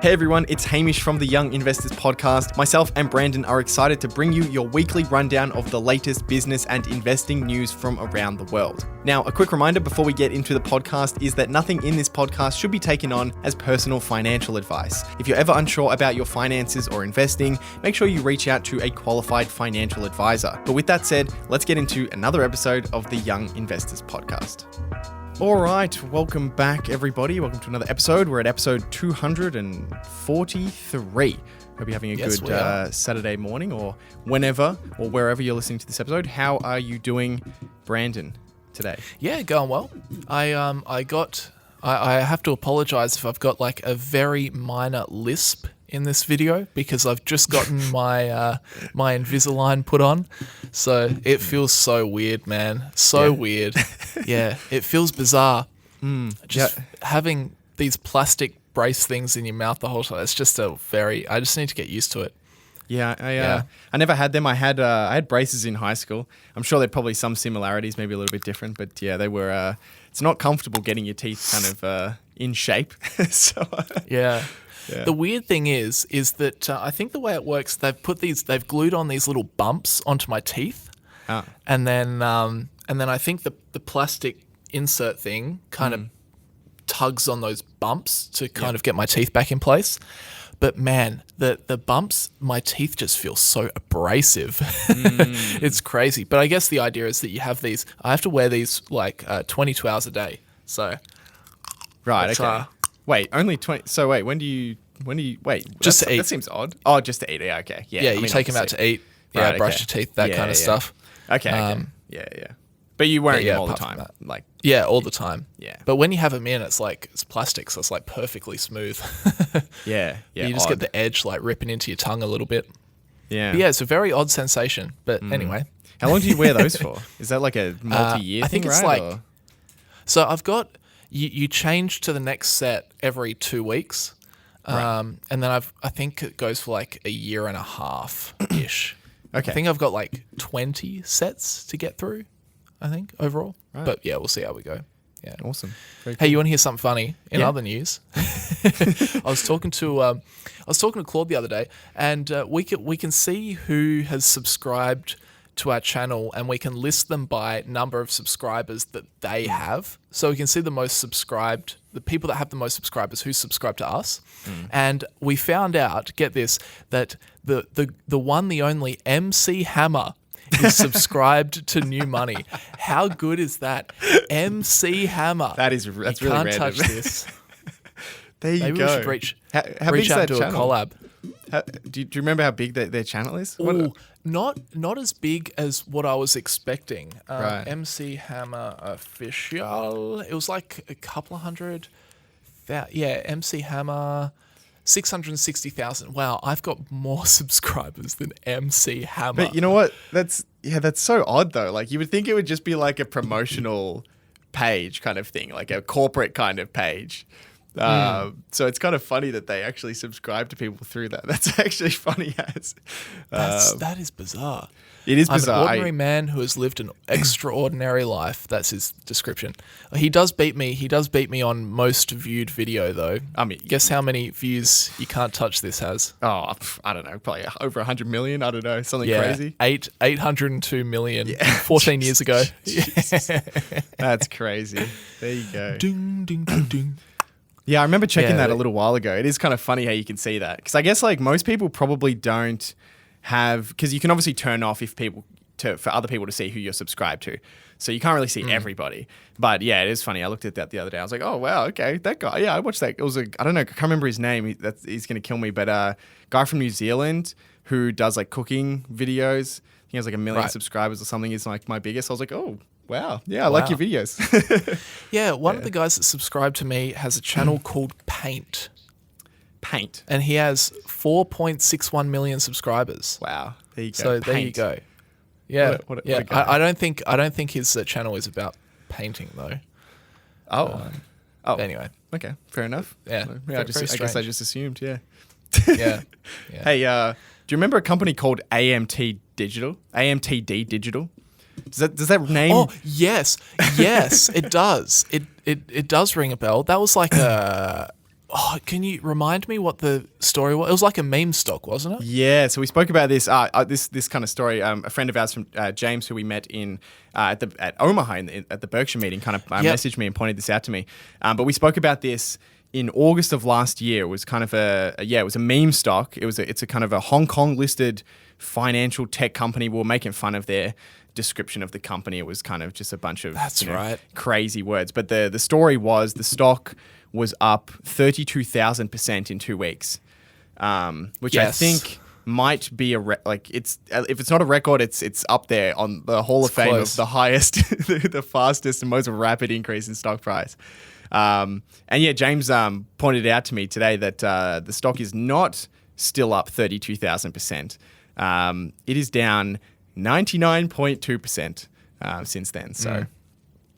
Hey everyone, it's Hamish from the Young Investors Podcast. Myself and Brandon are excited to bring you your weekly rundown of the latest business and investing news from around the world. Now, a quick reminder before we get into the podcast is that nothing in this podcast should be taken on as personal financial advice. If you're ever unsure about your finances or investing, make sure you reach out to a qualified financial advisor. But with that said, let's get into another episode of the Young Investors Podcast. All right, welcome back, everybody. Welcome to another episode. We're at episode 243. Hope you're having a good Saturday morning or whenever or wherever you're listening to this episode. How are you doing, Brandon, today? Yeah, going well. I have to apologize if I've got like a very minor lisp in this video because I've just gotten my my Invisalign put on, so it feels so weird, man. Weird. Yeah, it feels bizarre. Having these plastic brace things in your mouth the whole time. It's just I just need to get used to it. Yeah, I never had them. I had braces in high school. I'm sure there are probably some similarities, maybe a little bit different, but yeah, they were. It's not comfortable getting your teeth kind of in shape. Yeah. The weird thing is that I think the way it works, they've glued on these little bumps onto my teeth, and then I think the plastic insert thing kind of tugs on those bumps to kind of get my teeth back in place. But man, the bumps, my teeth just feel so abrasive. It's crazy. But I guess the idea is that you have these. I have to wear these like 22 hours a day. So right, okay. Wait, only 20. So wait, when do you wait? Just to eat. That seems odd. Oh, just to eat. Yeah, okay. Yeah, you take them out to eat. Yeah, right, brush your teeth, that kind of stuff. Okay. Yeah. But you wearing them all the time, all the time. Yeah. But when you have them in, it's plastic, so it's like perfectly smooth. Yeah. You just get the edge like ripping into your tongue a little bit. Yeah. But yeah, it's a very odd sensation. But anyway. How long do you wear those for? Is that like a multi-year thing? I think it's right? So I've got. You change to the next set every 2 weeks, and then I think it goes for like a year and a half ish. Okay, I think I've got like 20 sets to get through. I think overall, but yeah, we'll see how we go. Yeah, awesome. Very Hey, cool. you want to hear something funny? In other news, I was talking to Claude the other day, and we can see who has subscribed to our channel, and we can list them by number of subscribers that they have. So we can see the people that have the most subscribers who subscribe to us. And we found out, get this, that the one, the only MC Hammer is subscribed to New Money. How good is that? MC Hammer. That's really random. You can't touch this. There you Maybe go. we should reach out and do a collab. Do you remember how big their channel is? Ooh, not as big as what I was expecting. Right. MC Hammer official. It was like a couple of hundred. MC Hammer, 660,000. Wow, I've got more subscribers than MC Hammer. But you know what? That's so odd though. Like you would think it would just be like a promotional page kind of thing, like a corporate kind of page. So it's kind of funny that they actually subscribe to people through that. That's actually funny as. That is bizarre. It is bizarre. I'm an ordinary man who has lived an extraordinary life. That's his description. He does beat me. He does beat me on most viewed video, though. I mean, guess how many views You Can't Touch This has? Oh, I don't know. Probably over 100 million. I don't know. Something crazy. 802 million. 14 years ago. That's crazy. There you go. Ding, ding, ding, ding. Yeah, I remember checking that a little while ago. It is kind of funny how you can see that. Because I guess like most people probably don't have, because you can obviously turn off for other people to see who you're subscribed to. So you can't really see everybody. But yeah, it is funny. I looked at that the other day. I was like, oh, wow, okay, that guy. Yeah, I watched that. It was I don't know, I can't remember his name. He's going to kill me. But guy from New Zealand who does like cooking videos. He has like 1 million subscribers or something. Is like my biggest. I was like, oh, wow. Yeah, I like your videos. Yeah, one of the guys that subscribed to me has a channel called Paint. And he has 4.61 million subscribers. Wow. There you go. So there you go. Yeah. What a guy. I don't think his channel is about painting though. Oh. Anyway. Okay. Fair enough. Yeah. I guess I just assumed. Yeah. Yeah. Hey, do you remember a company called AMTD Digital? Does that name? Oh yes, it does. It does ring a bell. That was like a Oh, can you remind me what the story was? It was like a meme stock, wasn't it? Yeah, so we spoke about this this kind of story. A friend of ours from James, who we met at Omaha at the Berkshire meeting, kind of messaged me and pointed this out to me. But we spoke about this in August of last year. It was kind of it was a meme stock. It's a kind of a Hong Kong listed financial tech company. We were making fun of their description of the company. It was kind of just a bunch of crazy words. But the story was the stock was up 32,000% in 2 weeks, which I think might be if it's not a record, it's up there on the Hall of Fame of the highest, the fastest and most rapid increase in stock price. And yeah, James pointed out to me today that the stock is not still up 32,000%. It is down 99.2% since then. So.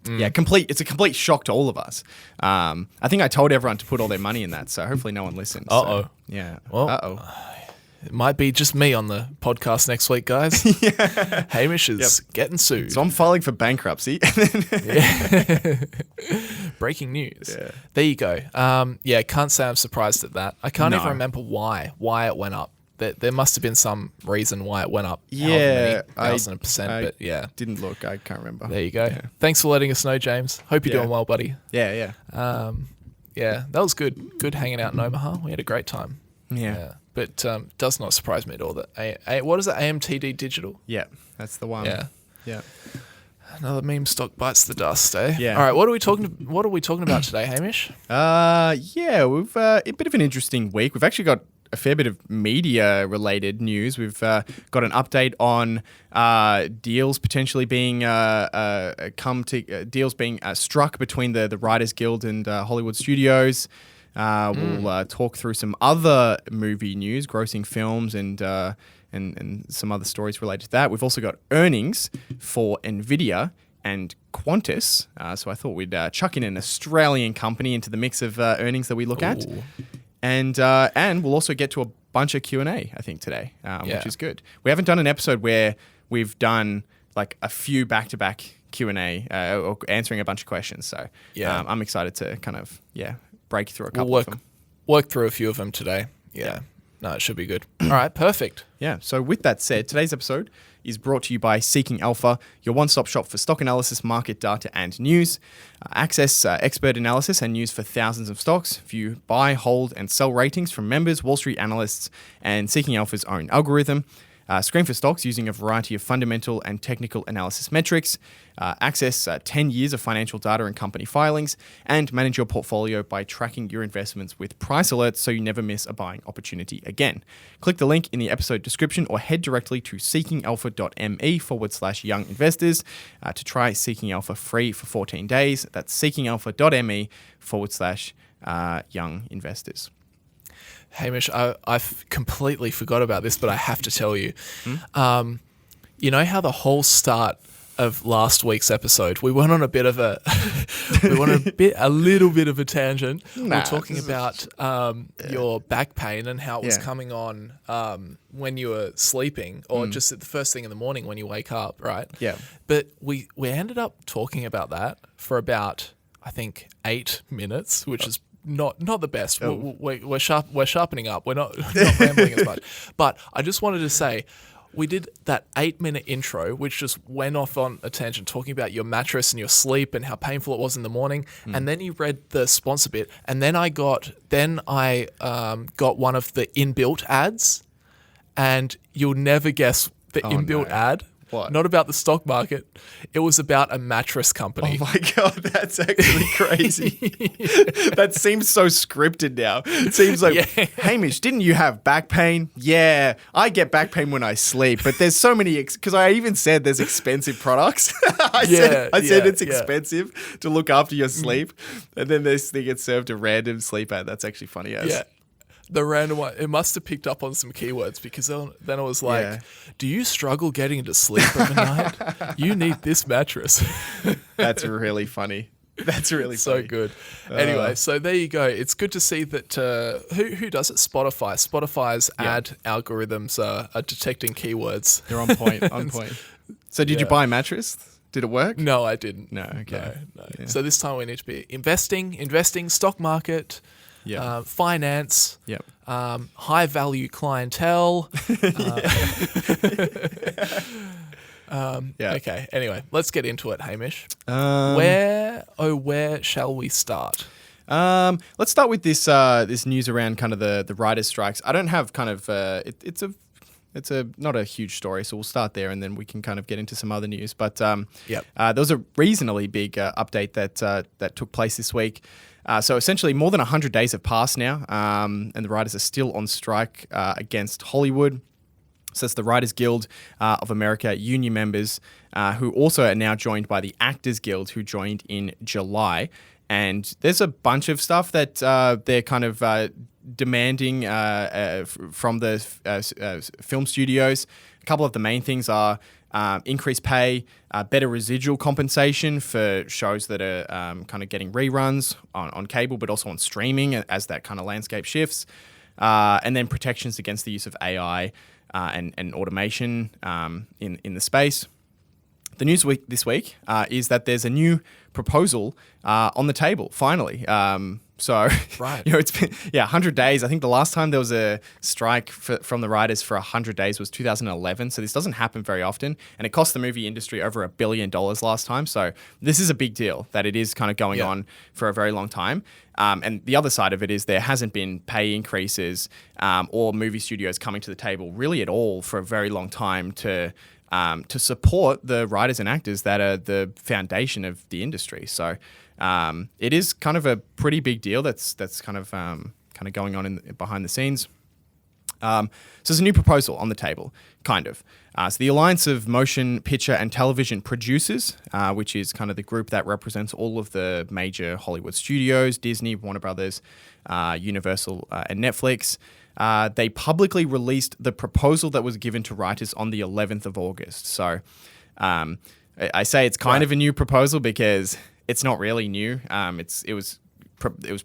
Yeah, it's a complete shock to all of us. I think I told everyone to put all their money in that, so hopefully no one listened. Uh-oh. So, yeah. Well, it might be just me on the podcast next week, guys. Yeah. Hamish is getting sued. So I'm filing for bankruptcy. Breaking news. Yeah. There you go. Can't say I'm surprised at that. I can't even remember why it went up. There must have been some reason why it went up. Yeah, 1,000%. But yeah, didn't look. I can't remember. There you go. Yeah. Thanks for letting us know, James. Hope you're doing well, buddy. Yeah. That was good. Good hanging out in Omaha. We had a great time. Yeah. But does not surprise me at all that what is it? AMTD Digital. Yeah, that's the one. Yeah. Another meme stock bites the dust, eh? Yeah. All right. What are we talking about today, Hamish? We've a bit of an interesting week. We've actually got a fair bit of media-related news. We've got an update on deals potentially being deals being struck between the Writers Guild and Hollywood studios. We'll talk through some other movie news, grossing films, and some other stories related to that. We've also got earnings for Nvidia and Qantas. So I thought we'd chuck in an Australian company into the mix of earnings that we look at. And we'll also get to a bunch of Q&A, I think, today, which is good. We haven't done an episode where we've done like a few back-to-back Q&A or answering a bunch of questions. So I'm excited to kind of, break through a couple of them. Work through a few of them today. Yeah. No, it should be good. All right, perfect. Yeah, so with that said, today's episode is brought to you by Seeking Alpha, your one-stop shop for stock analysis, market data, and news. Access expert analysis and news for thousands of stocks. View buy, hold, and sell ratings from members, Wall Street analysts, and Seeking Alpha's own algorithm. Screen for stocks using a variety of fundamental and technical analysis metrics. Access 10 years of financial data and company filings. And manage your portfolio by tracking your investments with price alerts so you never miss a buying opportunity again. Click the link in the episode description or head directly to seekingalpha.me/young investors to try Seeking Alpha free for 14 days. That's seekingalpha.me/young investors. Hamish, I've completely forgot about this, but I have to tell you. You know how the whole start of last week's episode, we went on a bit of a little bit of a tangent. We're talking about your back pain and how it was coming on when you were sleeping, or just at the first thing in the morning when you wake up, right? Yeah. But we ended up talking about that for about, I think, 8 minutes, which is not the best. Oh. We're sharpening up. We're not rambling as much. But I just wanted to say, we did that 8-minute intro, which just went off on a tangent, talking about your mattress and your sleep and how painful it was in the morning. And then you read the sponsor bit, and then I got one of the inbuilt ads, and you'll never guess the inbuilt ad. What? Not about the stock market. It was about a mattress company. Oh my God, that's actually crazy. That seems so scripted now. It seems like, Hamish, didn't you have back pain? Yeah, I get back pain when I sleep, but there's so many, because I even said there's expensive products. I said it's expensive to look after your sleep, and then this thing gets served a random sleep ad. That's actually funny as. Yeah. The random one, it must have picked up on some keywords, because then it was like, do you struggle getting to sleep overnight? You need this mattress. That's really funny. That's really so good. Anyway, so there you go. It's good to see that who does it? Spotify. Spotify's ad algorithms are detecting keywords. They're on point. On point. So did you buy a mattress? Did it work? No, I didn't. No. Okay. No. Yeah. So this time we need to be investing, stock market. finance, Yep. high value clientele. Okay. Anyway, let's get into it, Hamish. Where shall we start? Let's start with this news around kind of the writers' strikes. I don't have kind of it's not a huge story, so we'll start there and then we can kind of get into some other news. But there was a reasonably big update that took place this week. So essentially, more than 100 days have passed now, and the writers are still on strike against Hollywood. So it's the Writers Guild of America union members who also are now joined by the Actors Guild, who joined in July. And there's a bunch of stuff that they're kind of demanding from the film studios. A couple of the main things are increased pay, better residual compensation for shows that are kind of getting reruns on cable, but also on streaming as that kind of landscape shifts. And then protections against the use of AI and automation in the space. The news this week is that there's a new proposal on the table, finally. Right. It's been 100 days. I think the last time there was a strike from the writers for 100 days was 2011. So this doesn't happen very often, and it cost the movie industry over $1 billion last time. So this is a big deal that it is kind of going on for a very long time. And the other side of it is there hasn't been pay increases or movie studios coming to the table really at all for a very long time to support the writers and actors that are the foundation of the industry. So it is kind of a pretty big deal that's kind of going on behind the scenes. So there's a new proposal on the table, kind of. So the Alliance of Motion Picture and Television Producers, which is kind of the group that represents all of the major Hollywood studios, Disney, Warner Brothers, Universal, and Netflix, they publicly released the proposal that was given to writers on the 11th of August. So I say it's kind of a new proposal because it's not really new. It was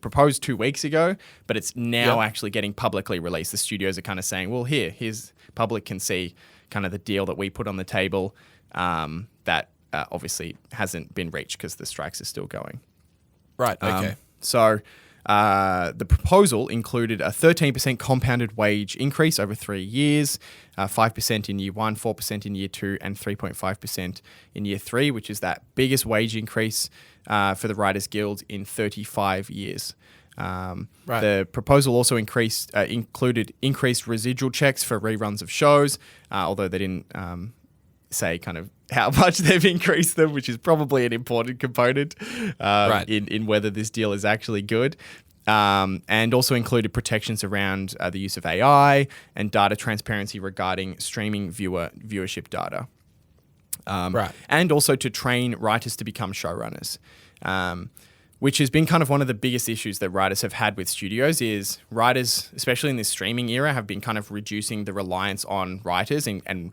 proposed 2 weeks ago, but it's now actually getting publicly released. The studios are kind of saying, well, here's public can see kind of the deal that we put on the table that obviously hasn't been reached because the strikes are still going. Right, okay. So the proposal included a 13% compounded wage increase over 3 years, 5% in year 1, 4% in year 2, and 3.5% in year 3, which is that biggest wage increase for the Writers Guild in 35 years. The proposal also included increased residual checks for reruns of shows, although they didn't say kind of how much they've increased them, which is probably an important component in whether this deal is actually good. And also included protections around the use of AI and data transparency regarding streaming viewership data. And also to train writers to become showrunners, which has been kind of one of the biggest issues that writers have had with studios is writers, especially in this streaming era, have been kind of reducing the reliance on writers and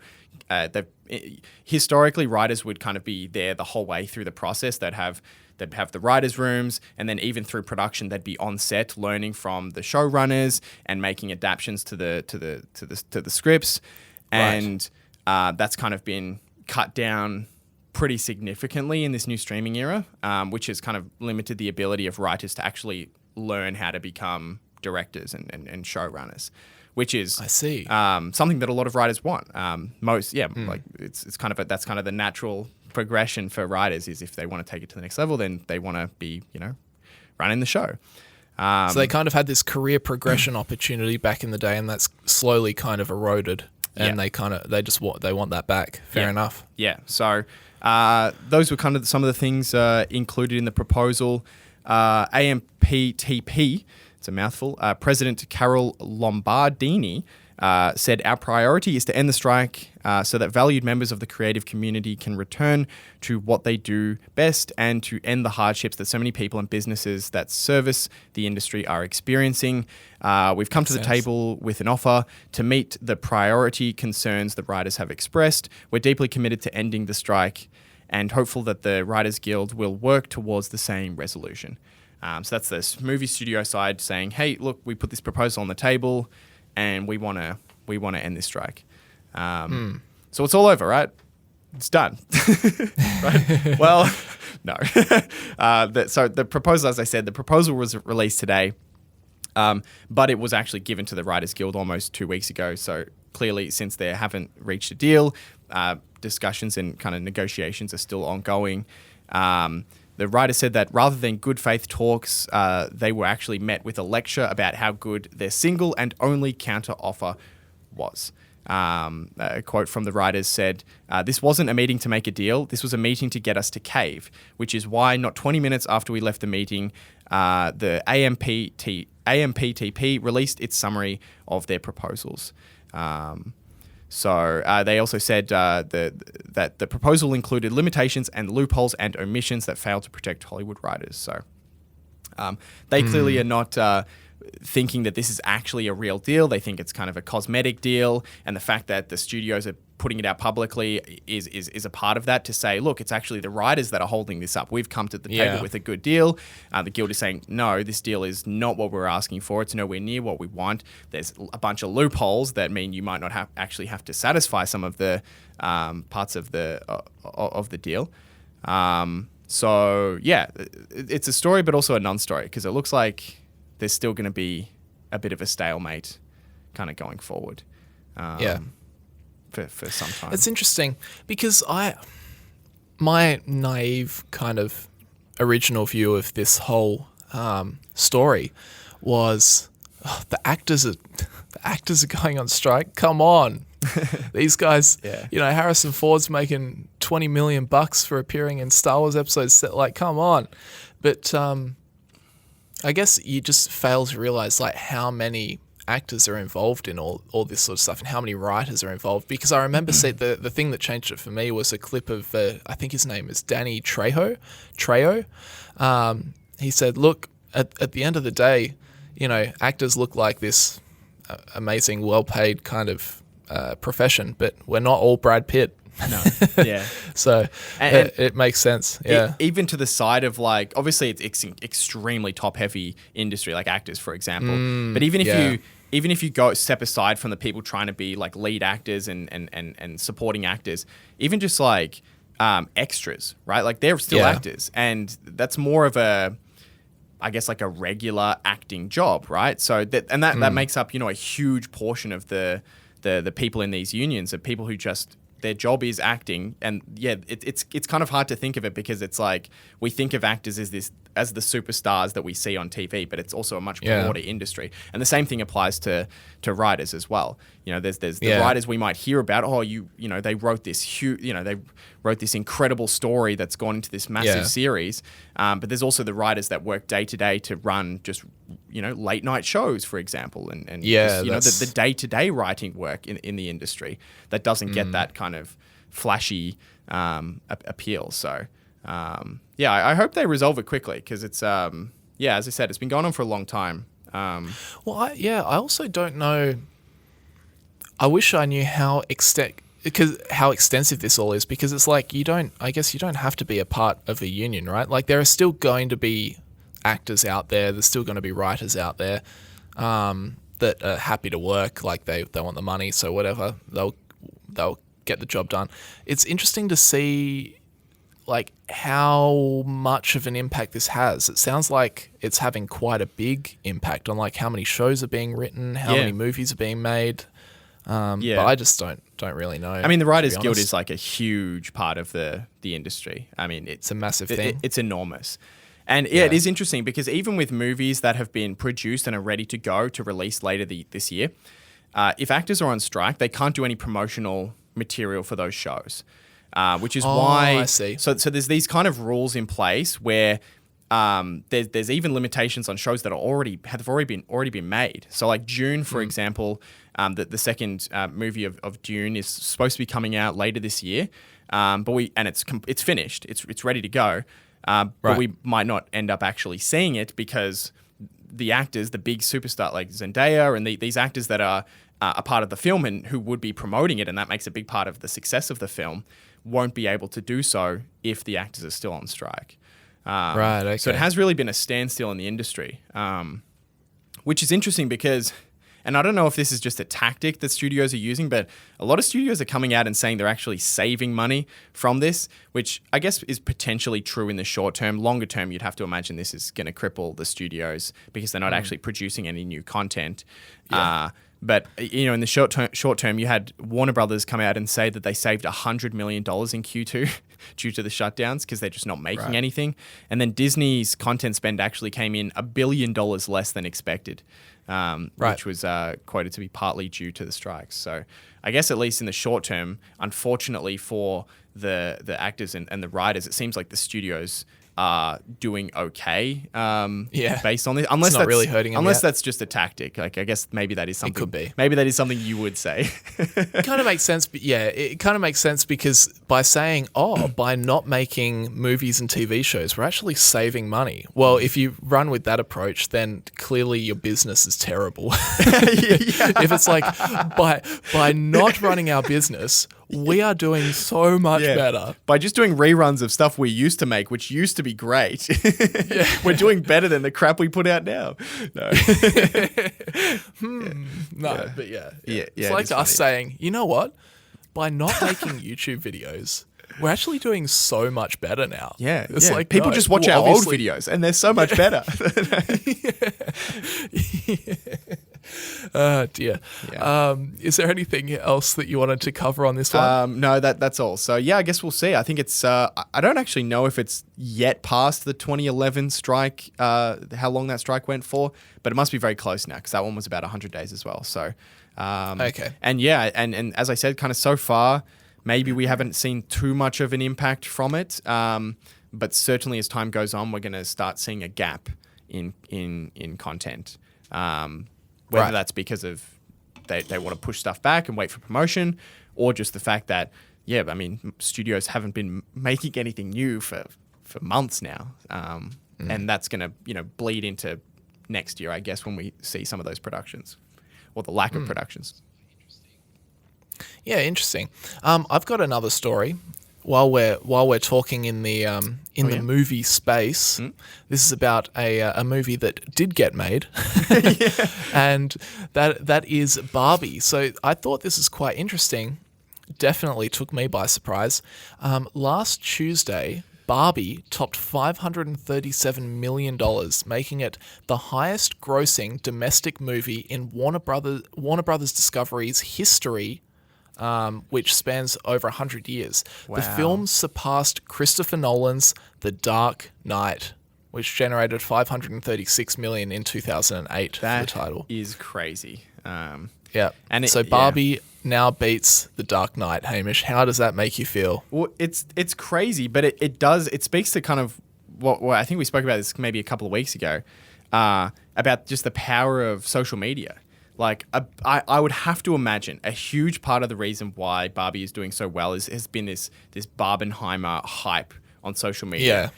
historically writers would kind of be there the whole way through the process. They'd have the writers' rooms, and then even through production, they'd be on set learning from the showrunners and making adaptations to the scripts, and that's kind of been cut down pretty significantly in this new streaming era, which has kind of limited the ability of writers to actually learn how to become directors and showrunners, which is something that a lot of writers want. Like it's kind of that's kind of the natural progression for writers is if they want to take it to the next level, then they want to be running the show. So they kind of had this career progression opportunity back in the day, and that's slowly kind of eroded. And they want that back. Fair enough. Yeah. So those were kind of some of the things included in the proposal. AMTP, it's a mouthful. President Carol Lombardini said, "Our priority is to end the strike so that valued members of the creative community can return to what they do best and to end the hardships that so many people and businesses that service the industry are experiencing. We've come to the table with an offer to meet the priority concerns the writers have expressed. We're deeply committed to ending the strike and hopeful that the Writers Guild will work towards the same resolution." So that's the movie studio side saying, "Hey, look, we put this proposal on the table, and we want to end this strike." So it's all over, right? It's done, right? Well, no. So the proposal, as I said, the proposal was released today. But it was actually given to the Writers Guild almost 2 weeks ago. So clearly, since they haven't reached a deal, discussions and kind of negotiations are still ongoing. The writer said that rather than good faith talks, they were actually met with a lecture about how good their single and only counter offer was. A quote from the writers said, "This wasn't a meeting to make a deal. This was a meeting to get us to cave, which is why not 20 minutes after we left the meeting, the AMPTP released its summary of their proposals." So they also said that the proposal included limitations and loopholes and omissions that failed to protect Hollywood writers. So they clearly are not thinking that this is actually a real deal. They think it's kind of a cosmetic deal, and the fact that the studios are putting it out publicly is a part of that to say, look, it's actually the writers that are holding this up. We've come to the table with a good deal. The Guild is saying, no, this deal is not what we're asking for. It's nowhere near what we want. There's a bunch of loopholes that mean you might not actually have to satisfy some of the parts of the deal. So yeah, it's a story, but also a non-story, because it looks like there's still going to be a bit of a stalemate kind of going forward. For some time. It's interesting because my naive kind of original view of this whole story was the actors are going on strike. Come on. These guys, Harrison Ford's making $20 million for appearing in Star Wars episodes. Like, come on. But I guess you just fail to realize like how many actors are involved in all this sort of stuff and how many writers are involved. Because I remember the thing that changed it for me was a clip of, I think his name is Danny Trejo. He said, look, at the end of the day, actors look like this amazing, well-paid kind of profession, but we're not all Brad Pitt. No, yeah. So it makes sense. Yeah. Even to the side of like, obviously it's extremely top-heavy industry, like actors, for example. But even if you go step aside from the people trying to be like lead actors and supporting actors, even just like extras, right? Like they're still actors, and that's more of a, I guess, like a regular acting job, right? So that makes up a huge portion of the people in these unions, of people who just, their job is acting. And it's kind of hard to think of it, because it's like we think of actors as the superstars that we see on TV, but it's also a much broader industry. And the same thing applies to writers as well. There's the writers we might hear about. They wrote this huge, they wrote this incredible story that's gone into this massive series. But there's also the writers that work day to day to run just late night shows, for example, and just, the day to day writing work in the industry that doesn't get that kind of flashy appeal. So I hope they resolve it quickly, because it's as I said, it's been going on for a long time. I also don't know. I wish I knew how extensive this all is, because it's like you don't have to be a part of a union, right? Like there are still going to be actors out there. There's still going to be writers out there that are happy to work. Like they want the money, so whatever, they'll get the job done. It's interesting to see like how much of an impact this has. It sounds like it's having quite a big impact on like how many shows are being written, how many movies are being made. But I just don't really know. I mean, the Writers Guild is like a huge part of the industry. I mean, it's a massive thing. It's enormous. And it is interesting, because even with movies that have been produced and are ready to go to release later this year, if actors are on strike, they can't do any promotional material for those shows, which is why. I see. So there's these kind of rules in place where there's even limitations on shows that have already been made. So like Dune, for example, the second movie of Dune is supposed to be coming out later this year, but it's finished. It's ready to go. But we might not end up actually seeing it, because the actors, the big superstar like Zendaya and these actors that are a part of the film and who would be promoting it, and that makes a big part of the success of the film, won't be able to do so if the actors are still on strike. Okay. So it has really been a standstill in the industry, which is interesting, because and I don't know if this is just a tactic that studios are using, but a lot of studios are coming out and saying they're actually saving money from this, which I guess is potentially true in the short term. Longer term, you'd have to imagine this is going to cripple the studios because they're not actually producing any new content. Yeah. But, in the short term, you had Warner Brothers come out and say that they saved $100 million in Q2 due to the shutdowns because they're just not making anything. And then Disney's content spend actually came in $1 billion less than expected, which was quoted to be partly due to the strikes. So I guess at least in the short term, unfortunately for the actors and the writers, it seems like the studios are doing okay based on this. Unless it's not that's really hurting them unless yet. that's just a tactic. Like, I guess maybe that is something. It could be. Maybe that is something you would say. It kind of makes sense. But it kind of makes sense because by saying, by not making movies and TV shows, we're actually saving money. Well, if you run with that approach, then clearly your business is terrible. If it's like, by not running our business, we are doing so much better. By just doing reruns of stuff we used to make, which used to be great. We're doing better than the crap we put out now. No. But it it's like is us funny. saying, you know what? By not making YouTube videos, we're actually doing so much better now. Yeah, It's like people just watch our old videos and they're so much better. Oh dear. Yeah. Is there anything else that you wanted to cover on this one? No, that's all. So I guess we'll see. I think it's. I don't actually know if it's yet past the 2011 strike. How long that strike went for, but it must be very close now because that one was about 100 days as well. So. Okay. And and as I said, kind of so far, maybe we haven't seen too much of an impact from it. But certainly as time goes on, we're going to start seeing a gap in content. Whether that's because of they want to push stuff back and wait for promotion, or just the fact that, studios haven't been making anything new for months now. And that's going to, bleed into next year, I guess, when we see some of those productions or the lack of productions. Yeah, interesting. I've got another story. While we're talking in the movie space, this is about a movie that did get made, and that is Barbie. So I thought this is quite interesting. Definitely took me by surprise. Last Tuesday, Barbie topped $537 million, making it the highest grossing domestic movie in Warner Brothers Discovery's history. Which spans over 100 years. Wow. The film surpassed Christopher Nolan's The Dark Knight, which generated $536 million in 2008 for the title. That is crazy. Yeah. And so Barbie now beats The Dark Knight. Hamish, how does that make you feel? Well, it's crazy, but it speaks to kind of what I think we spoke about this maybe a couple of weeks ago, about just the power of social media. Like, I would have to imagine a huge part of the reason why Barbie is doing so well has been this Barbenheimer hype on social media,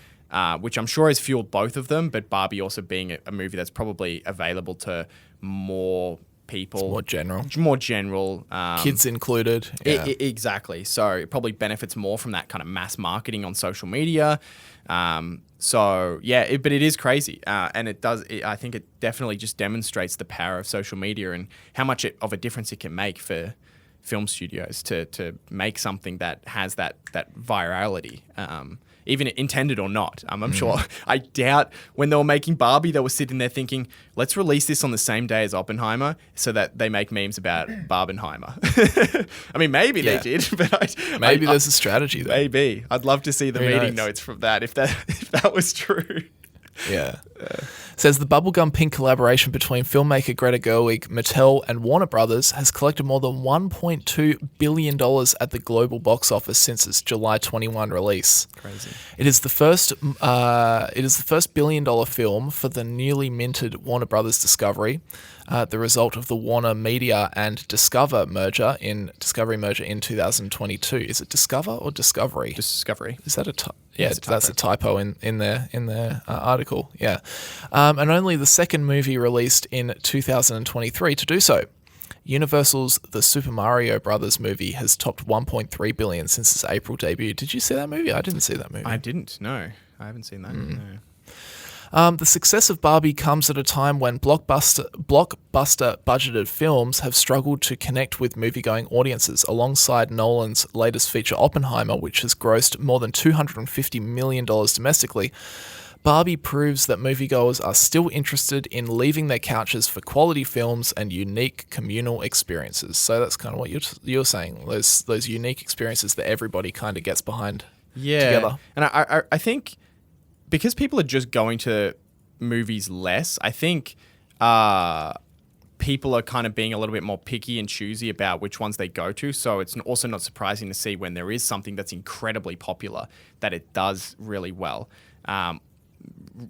which I'm sure has fueled both of them, but Barbie also being a movie that's probably available to more people. It's more general. Kids included. Yeah. Exactly. So it probably benefits more from that kind of mass marketing on social media. But it is crazy, and it does. I think it definitely just demonstrates the power of social media and how much of a difference it can make for film studios to make something that has that virality, even intended or not. I'm sure. I doubt when they were making Barbie, they were sitting there thinking, "Let's release this on the same day as Oppenheimer, so that they make memes about Barbenheimer." I mean, maybe they did, but maybe there's a strategy there. Maybe I'd love to see the meeting notes from that if that was true. Yeah. Says the bubblegum pink collaboration between filmmaker Greta Gerwig, Mattel, and Warner Brothers has collected more than $1.2 billion at the global box office since its July 21 release. Crazy. It is the first $1 billion film for the newly minted Warner Brothers Discovery, the result of the Warner Media and Discovery merger in 2022. Is it Discover or Discovery? Discovery. Is that a typo? Yeah, that's a typo in their article. Yeah, and only the second movie released in 2023 to do so. Universal's The Super Mario Brothers movie has topped $1.3 billion since its April debut. Did you see that movie? I didn't see that movie. I didn't. No, I haven't seen that. No. The success of Barbie comes at a time when blockbuster budgeted films have struggled to connect with movie-going audiences, alongside Nolan's latest feature Oppenheimer, which has grossed more than $250 million domestically. Barbie proves that moviegoers are still interested in leaving their couches for quality films and unique communal experiences. So that's kind of what you're saying, those unique experiences that everybody kind of gets behind together. And I think because people are just going to movies less, I think people are kind of being a little bit more picky and choosy about which ones they go to. So it's also not surprising to see when there is something that's incredibly popular that it does really well.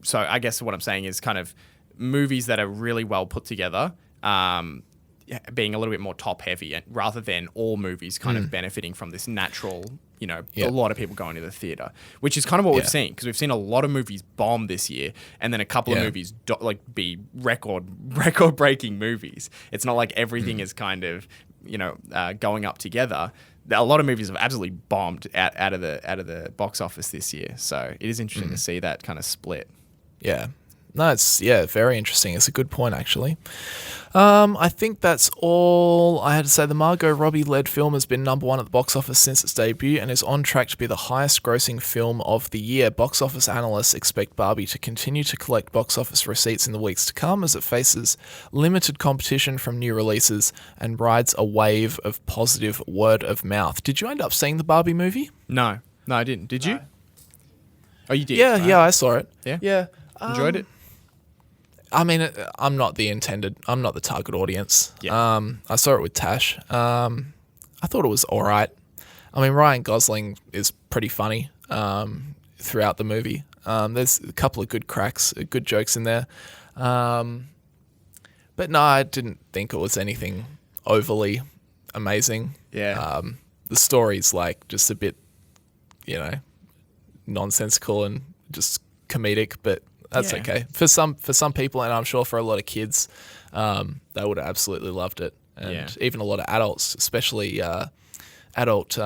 So I guess what I'm saying is kind of movies that are really well put together, being a little bit more top heavy, rather than all movies kind of benefiting from this natural, a lot of people going to the theater, which is kind of what we've seen, because we've seen a lot of movies bomb this year, and then a couple of movies be record breaking movies. It's not like everything is kind of going up together. A lot of movies have absolutely bombed out of the box office this year. So it is interesting to see that kind of split. Yeah. No, it's very interesting. It's a good point, actually. I think that's all I had to say. The Margot Robbie-led film has been number one at the box office since its debut and is on track to be the highest-grossing film of the year. Box office analysts expect Barbie to continue to collect box office receipts in the weeks to come as it faces limited competition from new releases and rides a wave of positive word of mouth. Did you end up seeing the Barbie movie? No, I didn't. Did you? Oh, you did? Yeah, right. Yeah, I saw it. Yeah. Enjoyed it? I mean, I'm not the target audience. Yeah. I saw it with Tash. I thought it was all right. I mean, Ryan Gosling is pretty funny throughout the movie. There's a couple of good cracks, good jokes in there. But no, I didn't think it was anything overly amazing. Yeah. The story's like just a bit, nonsensical and just comedic, but that's okay for some people, and I'm sure for a lot of kids, they would have absolutely loved it, and even a lot of adults, especially adult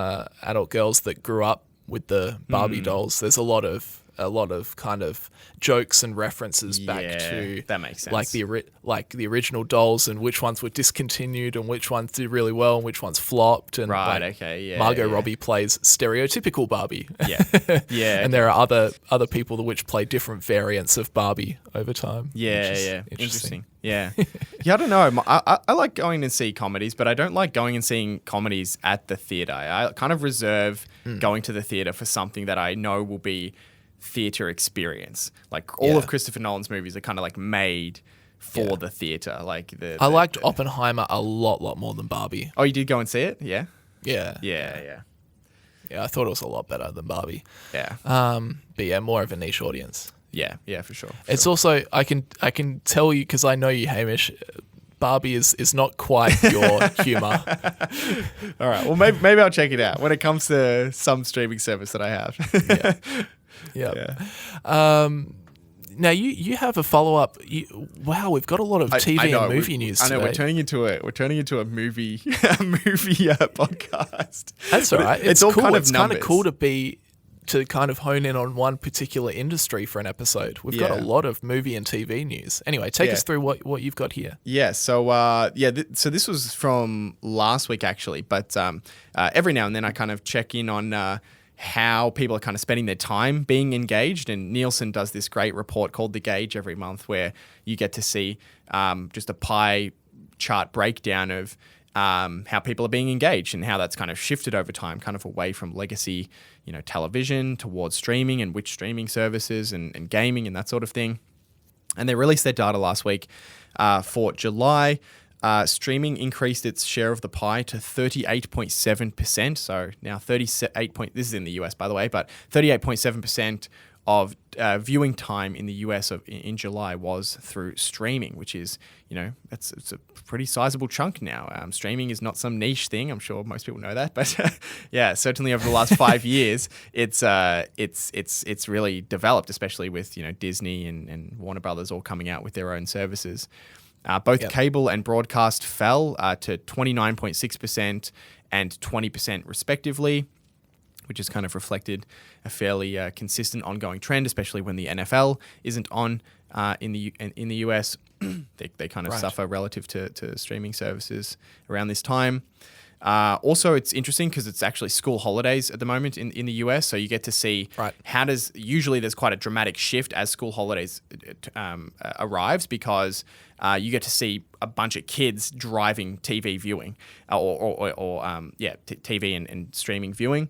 girls that grew up with the Barbie dolls. There's a lot of kind of jokes and references back to that makes sense. like the original dolls, and which ones were discontinued and which ones did really well and which ones flopped. And Margot Robbie plays stereotypical Barbie. And there are other people which play different variants of Barbie over time. Interesting. Yeah, I don't know. I like going and see comedies, but I don't like going and seeing comedies at the theater. I kind of reserve going to the theater for something that I know will be theater experience. Like all of Christopher Nolan's movies are kind of like made for the theater. Like I liked Oppenheimer a lot more than Barbie. Oh, you did go and see it? Yeah, I thought it was a lot better than Barbie. But more of a niche audience. Yeah, for sure. It's also I can tell you, because I know you, Hamish, Barbie is not quite your humor. All right, well maybe I'll check it out when it comes to some streaming service that I have. Now you have a follow up. Wow, we've got a lot of TV and movie news today. I know we're turning into a movie podcast. That's all right. It's all cool. kind of it's numbers. Kind of cool to kind of hone in on one particular industry for an episode. We've got a lot of movie and TV news. Anyway, take us through what you've got here. Yeah, so so this was from last week actually, but every now and then I kind of check in on how people are kind of spending their time being engaged, and Nielsen does this great report called The Gauge every month, where you get to see just a pie chart breakdown of how people are being engaged and how that's kind of shifted over time, kind of away from legacy, television towards streaming and which streaming services and gaming and that sort of thing. And they released their data last week for July. Streaming increased its share of the pie to 38.7%. So now this is in the US, by the way, but 38.7% of viewing time in the US in July was through streaming, which is, it's a pretty sizable chunk now. Streaming is not some niche thing. I'm sure most people know that, but certainly over the last 5 years, it's really developed, especially with Disney and Warner Brothers all coming out with their own services. Both cable and broadcast fell to 29.6% and 20% respectively. which has kind of reflected a fairly consistent ongoing trend, especially when the NFL isn't on in the US. They kind of suffer relative to streaming services around this time. Also, it's interesting because it's actually school holidays at the moment in the US, so you get to see usually there's quite a dramatic shift as school holidays arrives, because you get to see a bunch of kids driving TV viewing TV and streaming viewing.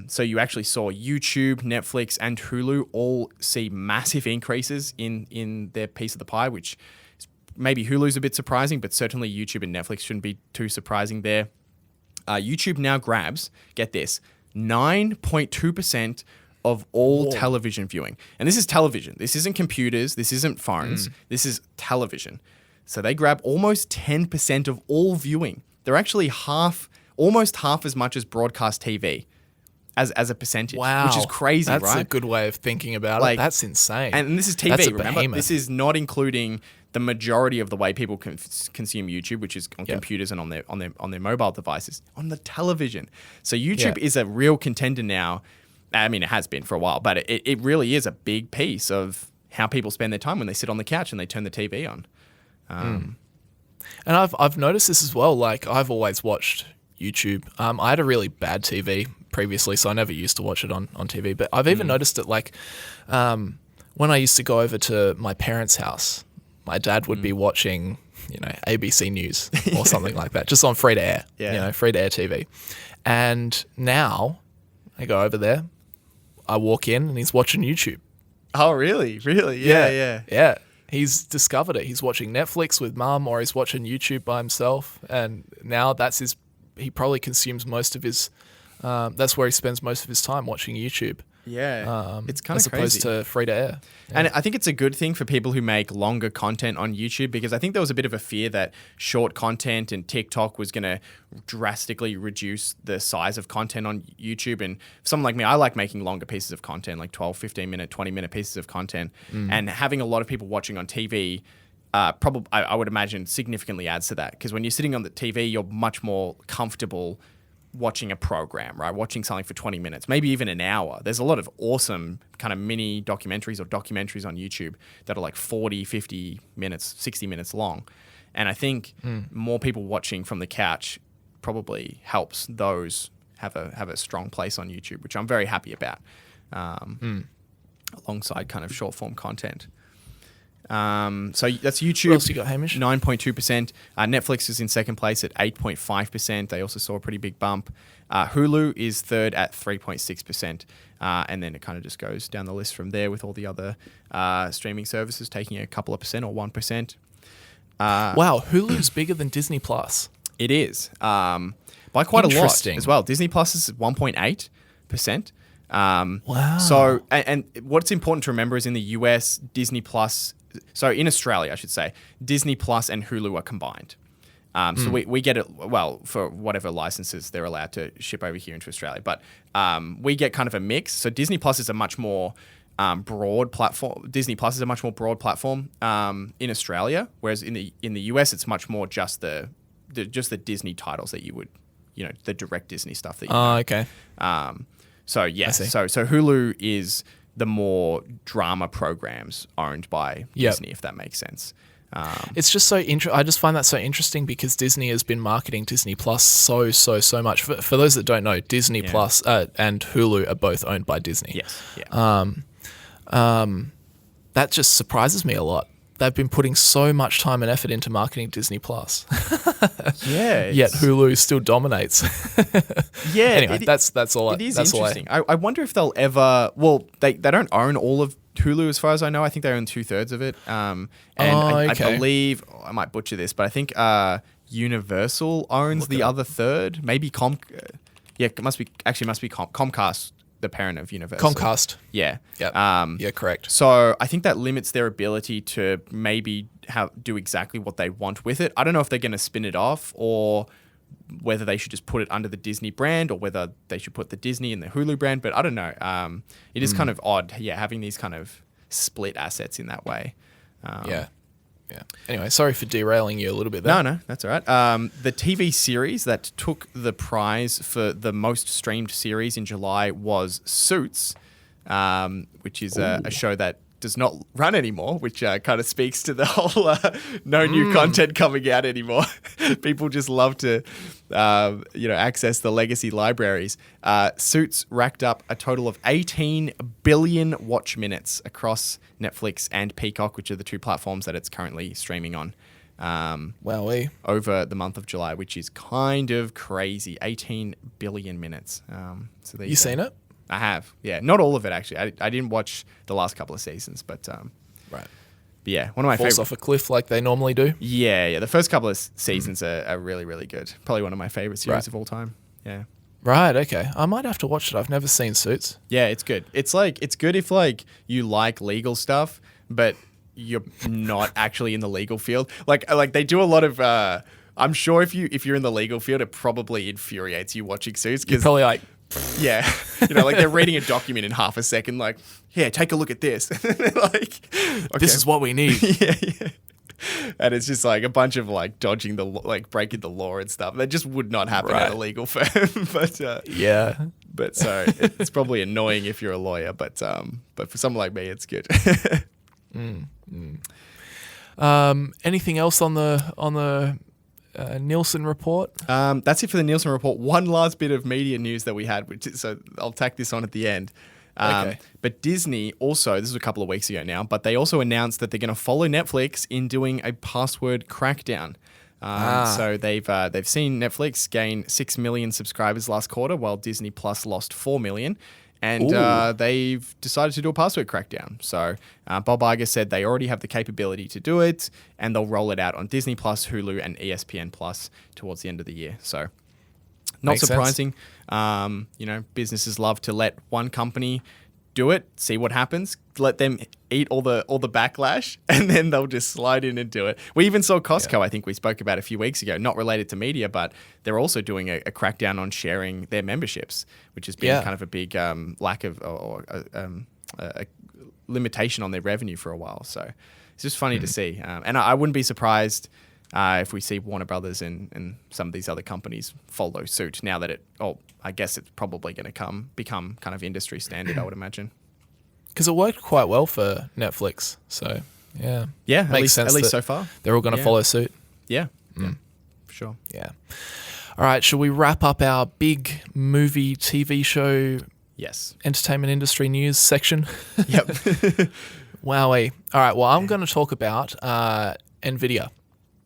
So you actually saw YouTube, Netflix, and Hulu all see massive increases in their piece of the pie, which maybe Hulu's a bit surprising, but certainly YouTube and Netflix shouldn't be too surprising there. YouTube now grabs, get this, 9.2% of all television viewing. And this is television. This isn't computers. This isn't phones. This is television. So they grab almost 10% of all viewing. They're actually almost half as much as broadcast TV as a percentage, which is crazy, right? That's a good way of thinking about it. That's insane. And this is TV, remember? This is not including the majority of the way people consume YouTube, which is on computers and on their mobile devices, on the television. So YouTube is a real contender now. I mean, it has been for a while, but it really is a big piece of how people spend their time when they sit on the couch and they turn the TV on. And I've noticed this as well. Like, I've always watched YouTube. I had a really bad TV previously, so I never used to watch it on TV. But I've even noticed it, like, when I used to go over to my parents' house, my dad would be watching, ABC News or something like that, just on free to air, free to air TV. And now I go over there, I walk in, and he's watching YouTube. Oh, really? Really? Yeah. He's discovered it. He's watching Netflix with mum, or he's watching YouTube by himself. And now he probably consumes most of his, that's where he spends most of his time, watching YouTube. Yeah, it's kind of crazy. As opposed to free to air. Yeah. And I think it's a good thing for people who make longer content on YouTube, because I think there was a bit of a fear that short content and TikTok was going to drastically reduce the size of content on YouTube. And for someone like me, I like making longer pieces of content, like 12, 15 minute, 20 minute pieces of content. And having a lot of people watching on TV, probably I would imagine significantly adds to that, because when you're sitting on the TV, you're much more comfortable watching a program, right? Watching something for 20 minutes, maybe even an hour. There's a lot of awesome kind of mini documentaries or documentaries on YouTube that are like 40, 50 minutes, 60 minutes long. And I think more people watching from the couch probably helps those have a strong place on YouTube, which I'm very happy about, alongside kind of short form content. So that's YouTube. What else you got, Hamish? 9.2%. Netflix is in second place at 8.5%. They also saw a pretty big bump. Hulu is third at 3.6%. And then it kind of just goes down the list from there, with all the other streaming services taking a couple of percent or 1%. Wow, Hulu's bigger than Disney Plus. It is. By quite a lot as well. Disney Plus is 1.8%. Wow. So, and what's important to remember is in the US, Disney Plus, so in Australia, I should say, Disney Plus and Hulu are combined. So we get it, well, for whatever licenses they're allowed to ship over here into Australia. But we get kind of a mix. So Disney Plus is a much more broad platform. Disney Plus is a much more broad platform in Australia, whereas in the US, it's much more just the Disney titles that you would, the direct Disney stuff that you know. Okay. So yes, so Hulu is the more drama programs owned by Disney, if that makes sense. It's just so I just find that so interesting, because Disney has been marketing Disney Plus so much. For those that don't know, Disney Plus and Hulu are both owned by Disney. Yes. Yeah. That just surprises me a lot. They've been putting so much time and effort into marketing Disney Plus. Yeah. Yet Hulu still dominates. Yeah. Anyway, that's all. It is that's interesting. I wonder if they'll ever. Well, they don't own all of Hulu, as far as I know. I think they own 2/3 of it. I believe, I might butcher this, but I think Universal owns the other third. Maybe it must be Comcast, the parent of Universal. Comcast. Yeah. Yeah, correct. So I think that limits their ability to maybe do exactly what they want with it. I don't know if they're going to spin it off, or whether they should just put it under the Disney brand, or whether they should put the Disney and the Hulu brand. But I don't know. It is kind of odd, having these kind of split assets in that way. Yeah. Anyway, sorry for derailing you a little bit there. No, that's all right. The TV series that took the prize for the most streamed series in July was Suits, which is a show that does not run anymore, which kind of speaks to the whole no new content coming out anymore. People just love to, access the legacy libraries. Suits racked up a total of 18 billion watch minutes across Netflix and Peacock, which are the two platforms that it's currently streaming on. Wowee. Over the month of July, which is kind of crazy. 18 billion minutes. So there You seen it? I have, yeah. Not all of it, actually. I didn't watch the last couple of seasons, but Right. yeah, one of my Falls favorite. off a cliff like they normally do. Yeah. The first couple of seasons are really, really good. Probably one of my favorite series of all time. Yeah. Right, okay. I might have to watch it. I've never seen Suits. Yeah, it's good. It's good if you like legal stuff, but you're not actually in the legal field. Like they do a lot of. I'm sure if you're in the legal field, it probably infuriates you watching Suits You're because probably like, yeah, they're reading a document in half a second. Like, yeah, take a look at this. Like, okay. this is what we need. yeah. And it's just like a bunch of dodging breaking the law and stuff. That just would not happen at a legal firm. But Yeah. But so it's probably annoying if you're a lawyer. But for someone like me, it's good. Anything else on the Nielsen report? That's it for the Nielsen report. One last bit of media news that we had, so I'll tack this on at the end. Okay. But Disney also, this was a couple of weeks ago now, but they also announced that they're going to follow Netflix in doing a password crackdown. So they've seen Netflix gain 6 million subscribers last quarter, while Disney Plus lost 4 million. And they've decided to do a password crackdown. So Bob Iger said they already have the capability to do it, and they'll roll it out on Disney Plus, Hulu, and ESPN Plus towards the end of the year. So not Makes surprising. Businesses love to let one company do it, see what happens, let them eat all the backlash, and then they'll just slide in and do it. We even saw Costco, I think we spoke about a few weeks ago, not related to media, but they're also doing a crackdown on sharing their memberships, which has been kind of a big lack of or a limitation on their revenue for a while. So it's just funny to see. And I wouldn't be surprised if we see Warner Brothers and some of these other companies follow suit now that I guess it's probably going to become kind of industry standard, I would imagine. Because it worked quite well for Netflix. So, yeah. Yeah, Makes sense at least so far. They're all going to follow suit. Yeah. Yeah, for sure. Yeah. All right, shall we wrap up our big movie, TV show, Yes. entertainment industry news section? Yep. Wowee. All right, well, I'm going to talk about Nvidia.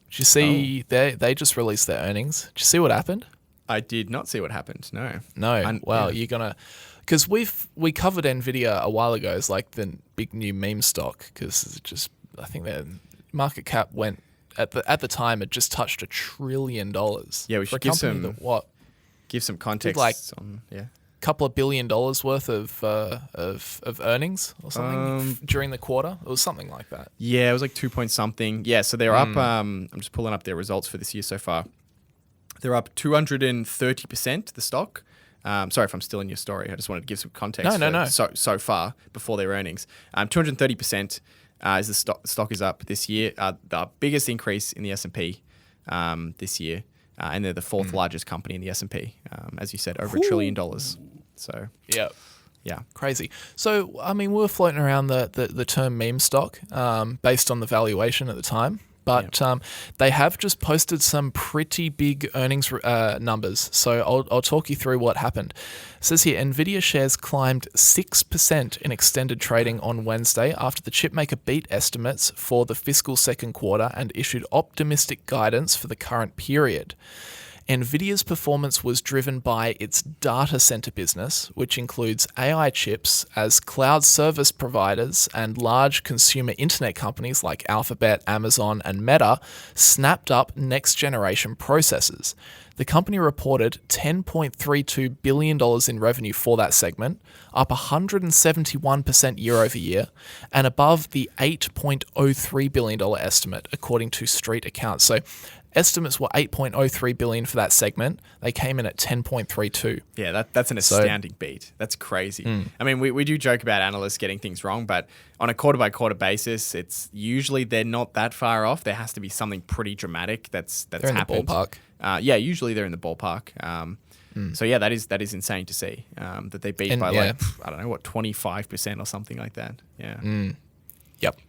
Did you see they just released their earnings? Did you see what happened? I did not see what happened. No. No. You're gonna, because we covered Nvidia a while ago as like the big new meme stock, because I think their market cap went at the time it just touched $1 trillion. Yeah, we should give some context on couple of $1 billion worth of earnings or something during the quarter. It was something like that. Yeah, it was like 2 point something. Yeah, so they're up. I'm just pulling up their results for this year so far. They're up 230%, the stock. Sorry if I'm still in your story. I just wanted to give some context. No. So far before their earnings. 230% is the stock is up this year. The biggest increase in the S&P this year. And they're the fourth largest company in the S&P. As you said, over $1 trillion. So yeah, crazy. So I mean, we were floating around the term meme stock based on the valuation at the time, but they have just posted some pretty big earnings numbers. So I'll talk you through what happened. It says here, Nvidia shares climbed 6% in extended trading on Wednesday after the chipmaker beat estimates for the fiscal second quarter and issued optimistic guidance for the current period. Nvidia's performance was driven by its data center business, which includes AI chips as cloud service providers and large consumer internet companies like Alphabet, Amazon, and Meta snapped up next-generation processors. The company reported $10.32 billion in revenue for that segment, up 171% year over year, and above the $8.03 billion estimate, according to Street accounts. So estimates were 8.03 billion for that segment. They came in at 10.32. Yeah, that's an astounding beat. That's crazy. I mean, we do joke about analysts getting things wrong, but on a quarter-by-quarter basis, it's usually they're not that far off. There has to be something pretty dramatic that's They're happened. in the ballpark. Yeah, usually they're in the ballpark. So yeah, that is insane to see that they beat by like, I don't know, what, 25% or something like that. Yeah. Yep.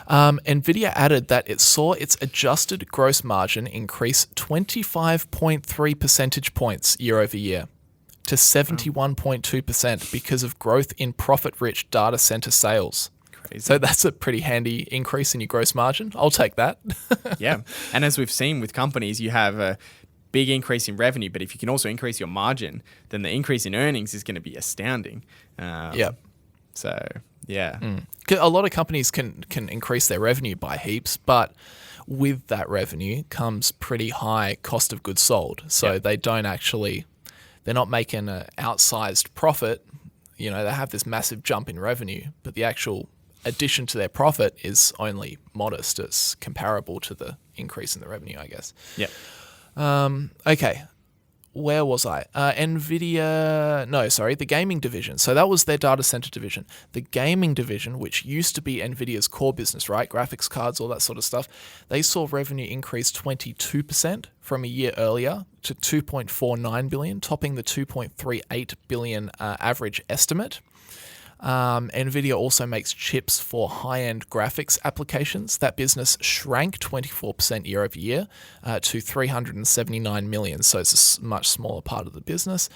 Nvidia added that it saw its adjusted gross margin increase 25.3 percentage points year over year to 71.2% because of growth in profit-rich data center sales. Crazy. So that's a pretty handy increase in your gross margin. I'll take that. Yeah. And as we've seen with companies, you have a big increase in revenue, but if you can also increase your margin, then the increase in earnings is going to be astounding. Yeah. So, yeah. A lot of companies can increase their revenue by heaps, but with that revenue comes pretty high cost of goods sold. So they're not making an outsized profit. You know, they have this massive jump in revenue, but the actual addition to their profit is only modest. It's comparable to the increase in the revenue, I guess. Yep. Okay. Where was I? The gaming division. So that was their data center division. The gaming division, which used to be Nvidia's core business, right? Graphics cards, all that sort of stuff. They saw revenue increase 22% from a year earlier to 2.49 billion, topping the 2.38 billion average estimate. Nvidia also makes chips for high-end graphics applications. That business shrank 24% year over year to 379 million, so it's a much smaller part of the business.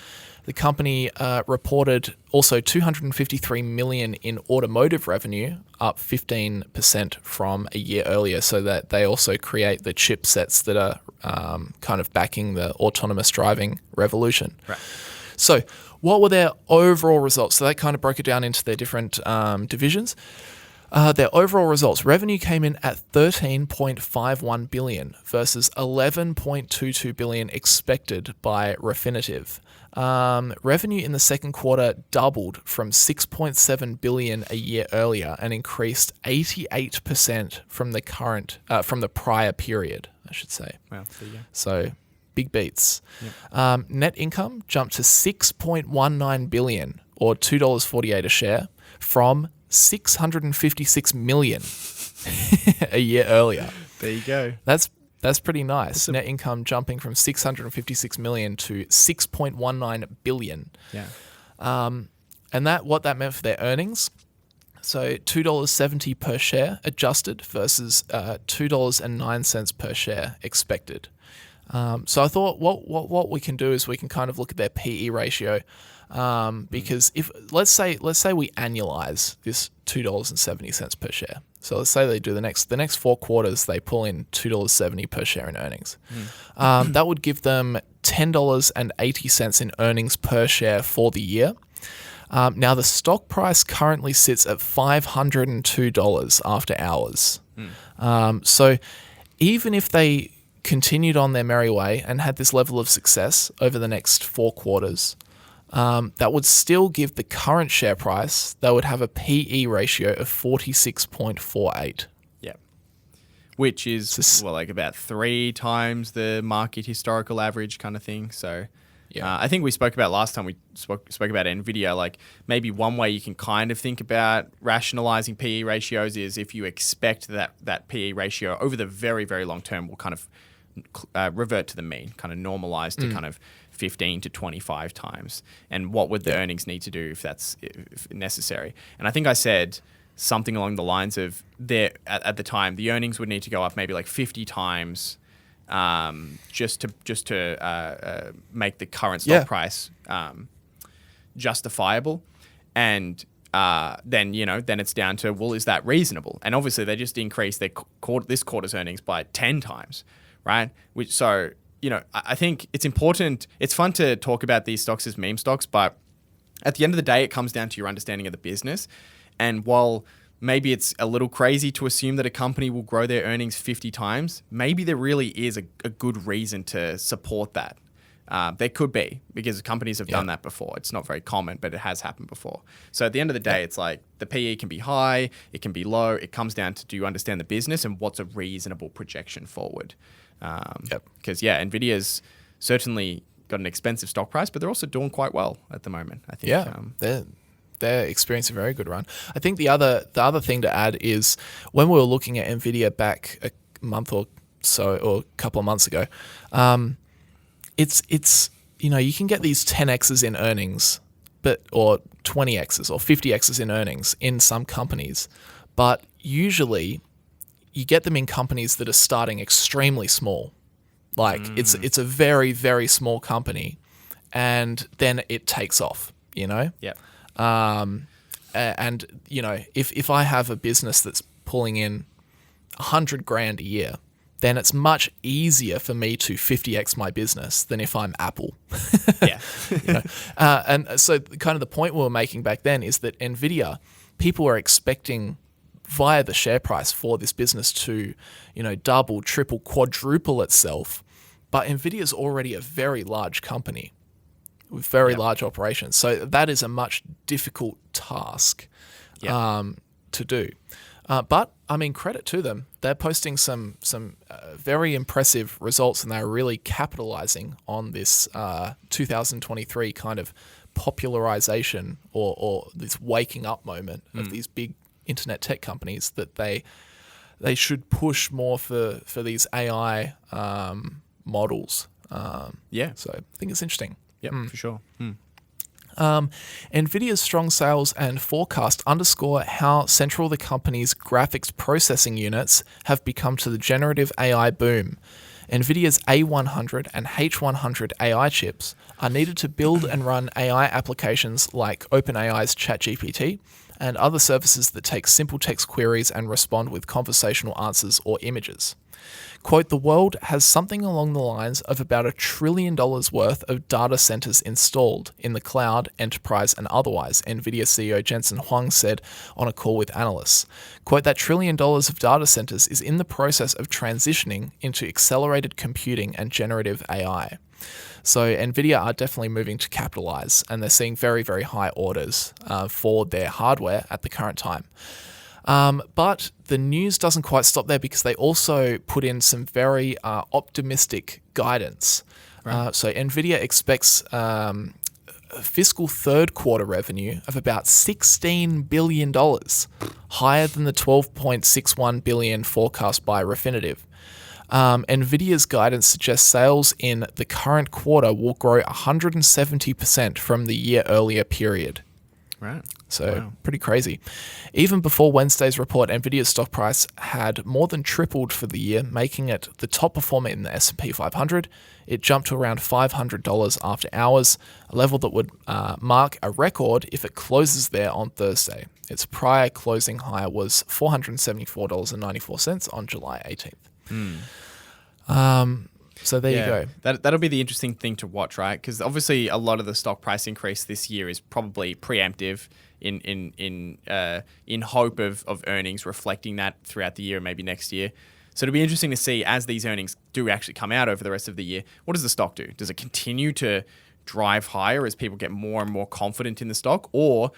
The company reported also 253 million in automotive revenue, up 15% from a year earlier, so that they also create the chipsets that are kind of backing the autonomous driving revolution. Right. So what were their overall results? So that kind of broke it down into their different divisions. Their overall results, revenue came in at 13.51 billion versus 11.22 billion expected by Refinitiv. Revenue in the second quarter doubled from 6.7 billion a year earlier and increased 88% from the prior period, I should say. Wow, there you go. So big beats. Yep. Net income jumped to 6.19 billion or $2.48 a share from 656 million a year earlier. There you go. That's pretty nice. Net income jumping from 656 million to 6.19 billion. Yeah. And what that meant for their earnings. So $2.70 per share adjusted versus $2.09 per share expected. So I thought what we can do is we can kind of look at their PE ratio, because if let's say we annualize this $2.70 per share. So let's say they do the next 4 quarters, they pull in $2.70 per share in earnings. That would give them $10.80 in earnings per share for the year. Now the stock price currently sits at $502 after hours. So even if they continued on their merry way and had this level of success over the next 4 quarters, that would still give the current share price, they would have a PE ratio of 46.48. Yeah. Which is, like about 3 times the market historical average kind of thing. So I think we spoke about last time we spoke about Nvidia, like maybe one way you can kind of think about rationalizing PE ratios is if you expect that PE ratio over the very, very long term will kind of revert to the mean, kind of normalize to kind of 15 to 25 times. And what would the earnings need to do if that's necessary? And I think I said something along the lines of at the time, the earnings would need to go up maybe like 50 times just to make the current stock price justifiable. And then it's down to, well, is that reasonable? And obviously they just increased this quarter's earnings by 10 times, right? I think it's important. It's fun to talk about these stocks as meme stocks, but at the end of the day, it comes down to your understanding of the business. And while maybe it's a little crazy to assume that a company will grow their earnings 50 times, maybe there really is a good reason to support that. There could be, because companies have done that before. It's not very common, but it has happened before. So at the end of the day, it's like the PE can be high, it can be low. It comes down to, do you understand the business and what's a reasonable projection forward? Because Nvidia's certainly got an expensive stock price, but they're also doing quite well at the moment, I think. Yeah, they're experiencing a very good run. I think the other thing to add is, when we were looking at Nvidia back a month or so, or a couple of months ago, it's you can get these 10x's in earnings, or 20x's or 50x's in earnings in some companies, but usually you get them in companies that are starting extremely small. Like it's a very, very small company, and then it takes off, Yeah. And if I have a business that's pulling in $100,000 a year, then it's much easier for me to 50x my business than if I'm Apple. Yeah. And so kind of the point we were making back then is that Nvidia, people are expecting via the share price for this business to, double, triple, quadruple itself. But Nvidia is already a very large company with very large operations. So that is a much difficult task to do. But I mean, credit to them. They're posting some very impressive results, and they're really capitalizing on this 2023 kind of popularization or this waking up moment of these big internet tech companies, that they should push more for these AI models. So I think it's interesting. Yeah, for sure. Nvidia's strong sales and forecast underscore how central the company's graphics processing units have become to the generative AI boom. Nvidia's A100 and H100 AI chips are needed to build and run AI applications like OpenAI's ChatGPT and other services that take simple text queries and respond with conversational answers or images. Quote, the world has something along the lines of about $1 trillion worth of data centers installed in the cloud, enterprise, and otherwise, Nvidia CEO Jensen Huang said on a call with analysts. Quote, that $1 trillion of data centers is in the process of transitioning into accelerated computing and generative AI. So Nvidia are definitely moving to capitalize, and they're seeing very, very high orders for their hardware at the current time. But the news doesn't quite stop there, because they also put in some very optimistic guidance. Right. So Nvidia expects fiscal third quarter revenue of about $16 billion, higher than the $12.61 billion forecast by Refinitiv. Nvidia's guidance suggests sales in the current quarter will grow 170% from the year earlier period. Right. So pretty crazy. Even before Wednesday's report, Nvidia's stock price had more than tripled for the year, making it the top performer in the S&P 500. It jumped to around $500 after hours, a level that would mark a record if it closes there on Thursday. Its prior closing high was $474.94 on July 18th. So there you go. That'll be the interesting thing to watch, right? Because obviously a lot of the stock price increase this year is probably preemptive in hope of earnings reflecting that throughout the year and maybe next year. So it'll be interesting to see, as these earnings do actually come out over the rest of the year, what does the stock do? Does it continue to drive higher as people get more and more confident in the stock, or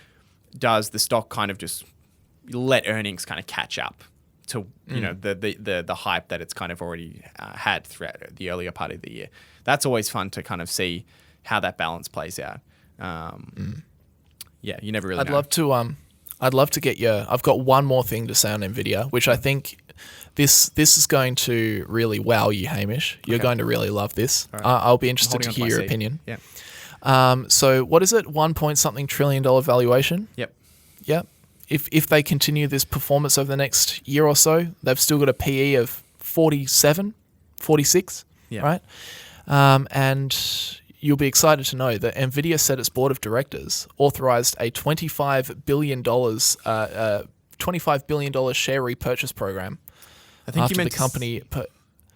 does the stock kind of just let earnings kind of catch up to the hype that it's kind of already had throughout the earlier part of the year? That's always fun to kind of see how that balance plays out. Yeah, you never really know. I'd love to get your. I've got one more thing to say on Nvidia, which I think this is going to really wow you, Hamish. You're going to really love this. Right. I'll be interested to hear your opinion. Yeah. So what is it? $1 trillion valuation. Yep. Yep. If they continue this performance over the next year or so, they've still got a PE of 47, 46, right? And you'll be excited to know that Nvidia said its board of directors authorized a $25 billion share repurchase program. I think after you meant the company. I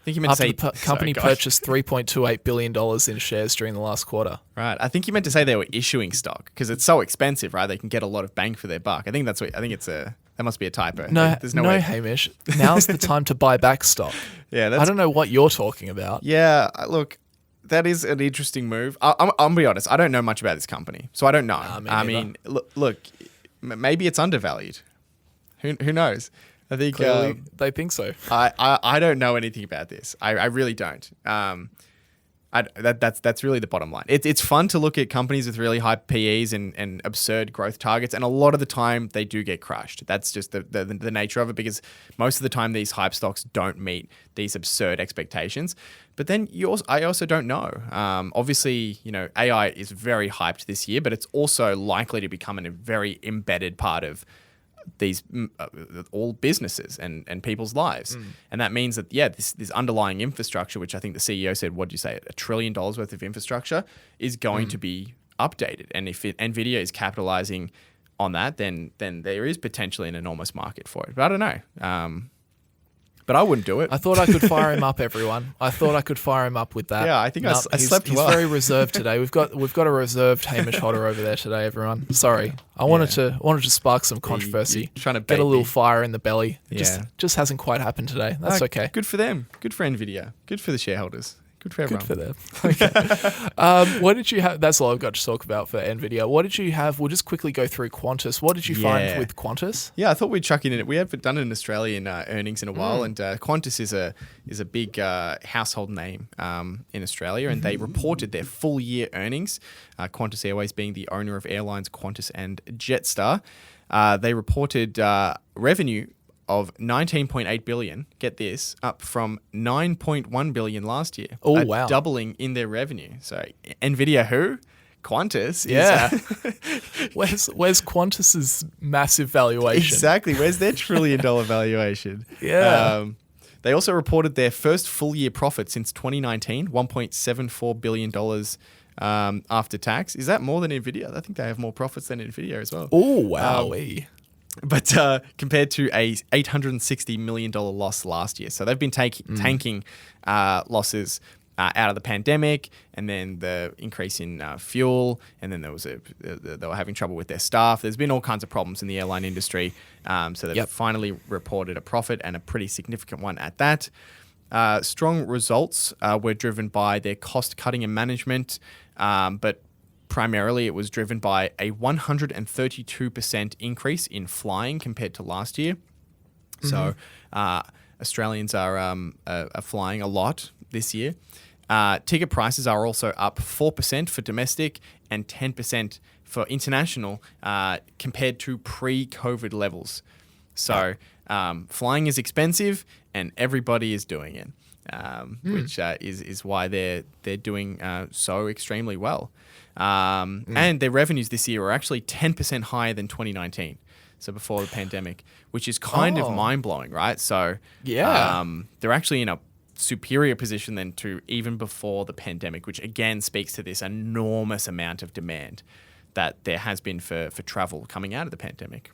think you meant to say the company purchased $3.28 billion in shares during the last quarter. Right. I think you meant to say they were issuing stock, because it's so expensive, right? They can get a lot of bang for their buck. I think that must be a typo. There's no way. Hamish. Now's the time to buy back stock. Yeah, I don't know what you're talking about. Yeah, look, that is an interesting move. I'll be honest. I don't know much about this company, so I don't know. I mean, look, maybe it's undervalued. Who knows? I think Clearly, they think so. I don't know anything about this. I really don't. That's really the bottom line. It's fun to look at companies with really high PEs and absurd growth targets, and a lot of the time they do get crushed. That's just the nature of it, because most of the time these hype stocks don't meet these absurd expectations. But then I also don't know. Obviously, AI is very hyped this year, but it's also likely to become a very embedded part of these all businesses and people's lives. And that means that, this underlying infrastructure, which I think the CEO said, what did you say, $1 trillion worth of infrastructure is going to be updated. And if Nvidia is capitalizing on that, then there is potentially an enormous market for it. But I don't know. But I wouldn't do it. I thought I could fire him up, everyone. I thought I could fire him up with that. Yeah, I think I slept well. He's very reserved today. We've got a reserved Hamish Hodder over there today, everyone. Sorry. I wanted to spark some controversy. You're trying to get a little fire in the belly. Yeah. Just hasn't quite happened today. That's okay. Good for them. Good for Nvidia. Good for the shareholders. Good for everyone. Good for them. Okay. What did you have? That's all I've got to talk about for Nvidia. What did you have? We'll just quickly go through Qantas. What did you find with Qantas? Yeah, I thought we'd chuck in it. We haven't done an Australian earnings in a while, and Qantas is a big household name in Australia, and they reported their full year earnings. Qantas Airways being the owner of airlines Qantas and Jetstar. They reported revenue of 19.8 billion, get this, up from 9.1 billion last year. Oh, wow. Doubling in their revenue. So Nvidia who? Qantas. Yeah. Where's Qantas's massive valuation? Exactly. Where's their $1 trillion valuation? Yeah. They also reported their first full year profit since 2019, $1.74 billion after tax. Is that more than Nvidia? I think they have more profits than Nvidia as well. Oh, wow. But compared to a $860 million loss last year. So they've been tanking losses out of the pandemic, and then the increase in fuel, and then they were having trouble with their staff. There's been all kinds of problems in the airline industry. So they've finally reported a profit, and a pretty significant one at that. Strong results were driven by their cost cutting and management, but primarily, it was driven by a 132% increase in flying compared to last year. So Australians are flying a lot this year. Ticket prices are also up 4% for domestic and 10% for international compared to pre-COVID levels. So flying is expensive and everybody is doing it, which is why they're doing so extremely well. And their revenues this year are actually 10% higher than 2019, so before the pandemic, which is kind of mind-blowing, right? So they're actually in a superior position than to even before the pandemic, which again speaks to this enormous amount of demand that there has been for travel coming out of the pandemic.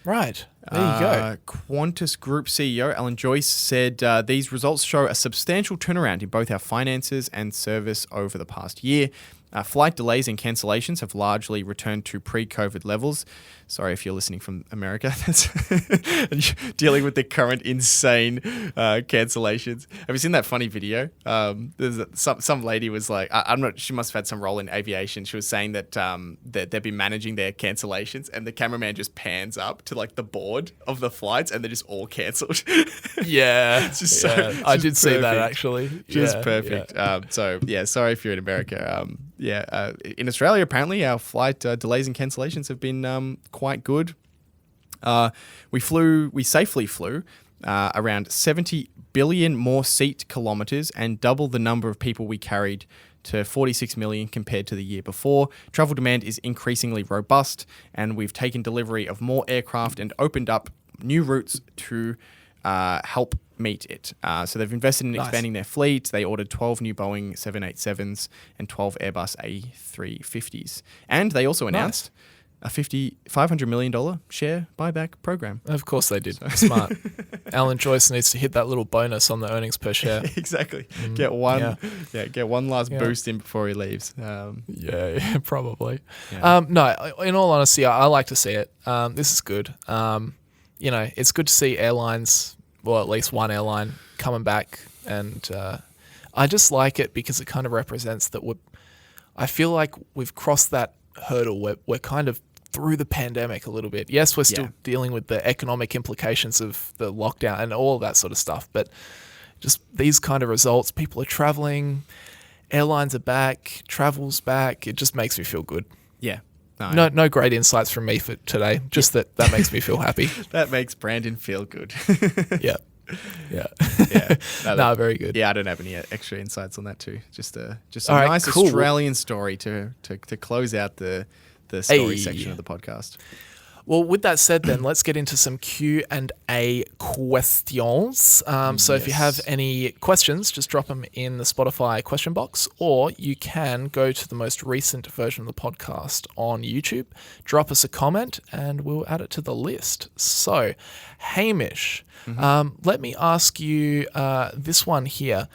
Right. There you go. Qantas Group CEO Alan Joyce said, these results show a substantial turnaround in both our finances and service over the past year. Flight delays and cancellations have largely returned to pre-COVID levels. Sorry if you're listening from America. That's dealing with the current insane cancellations. Have you seen that funny video? There's some lady was like, I'm not. She must have had some role in aviation. She was saying that that they've been managing their cancellations, and the cameraman just pans up to like the board of the flights, and they're just all cancelled. Yeah, it's just so, I did see that actually. Just perfect. Yeah. Sorry if you're in America. In Australia, apparently our flight delays and cancellations have been quite good. We safely flew around 70 billion more seat kilometres and double the number of people we carried to 46 million compared to the year before. Travel demand is increasingly robust, and we've taken delivery of more aircraft and opened up new routes to help meet it. So they've invested in expanding their fleet. They ordered 12 new Boeing 787s and 12 Airbus A350s. And they also announced a $500 million share buyback program. Of course they did. Smart. Alan Joyce needs to hit that little bonus on the earnings per share. Exactly. Get one last boost in before he leaves. Probably. Yeah. No, in all honesty, I like to see it. This is good. It's good to see airlines, well, at least one airline coming back, and I just like it because it kind of represents that I feel like we've crossed that hurdle. We're kind of through the pandemic a little bit. Yes, we're still dealing with the economic implications of the lockdown and all of that sort of stuff, but just these kind of results, people are traveling, airlines are back, travel's back. It just makes me feel good. Yeah. No great insights from me for today. Just that makes me feel happy. That makes Brandon feel good. Yeah. No, very good. Yeah, I don't have any extra insights on that too. Just a All nice right, cool. Australian story to close out the story section of the podcast. Well, with that said, then let's get into some Q&A questions. So if you have any questions, just drop them in the Spotify question box, or you can go to the most recent version of the podcast on YouTube, drop us a comment, and we'll add it to the list. So, Hamish, let me ask you this one here.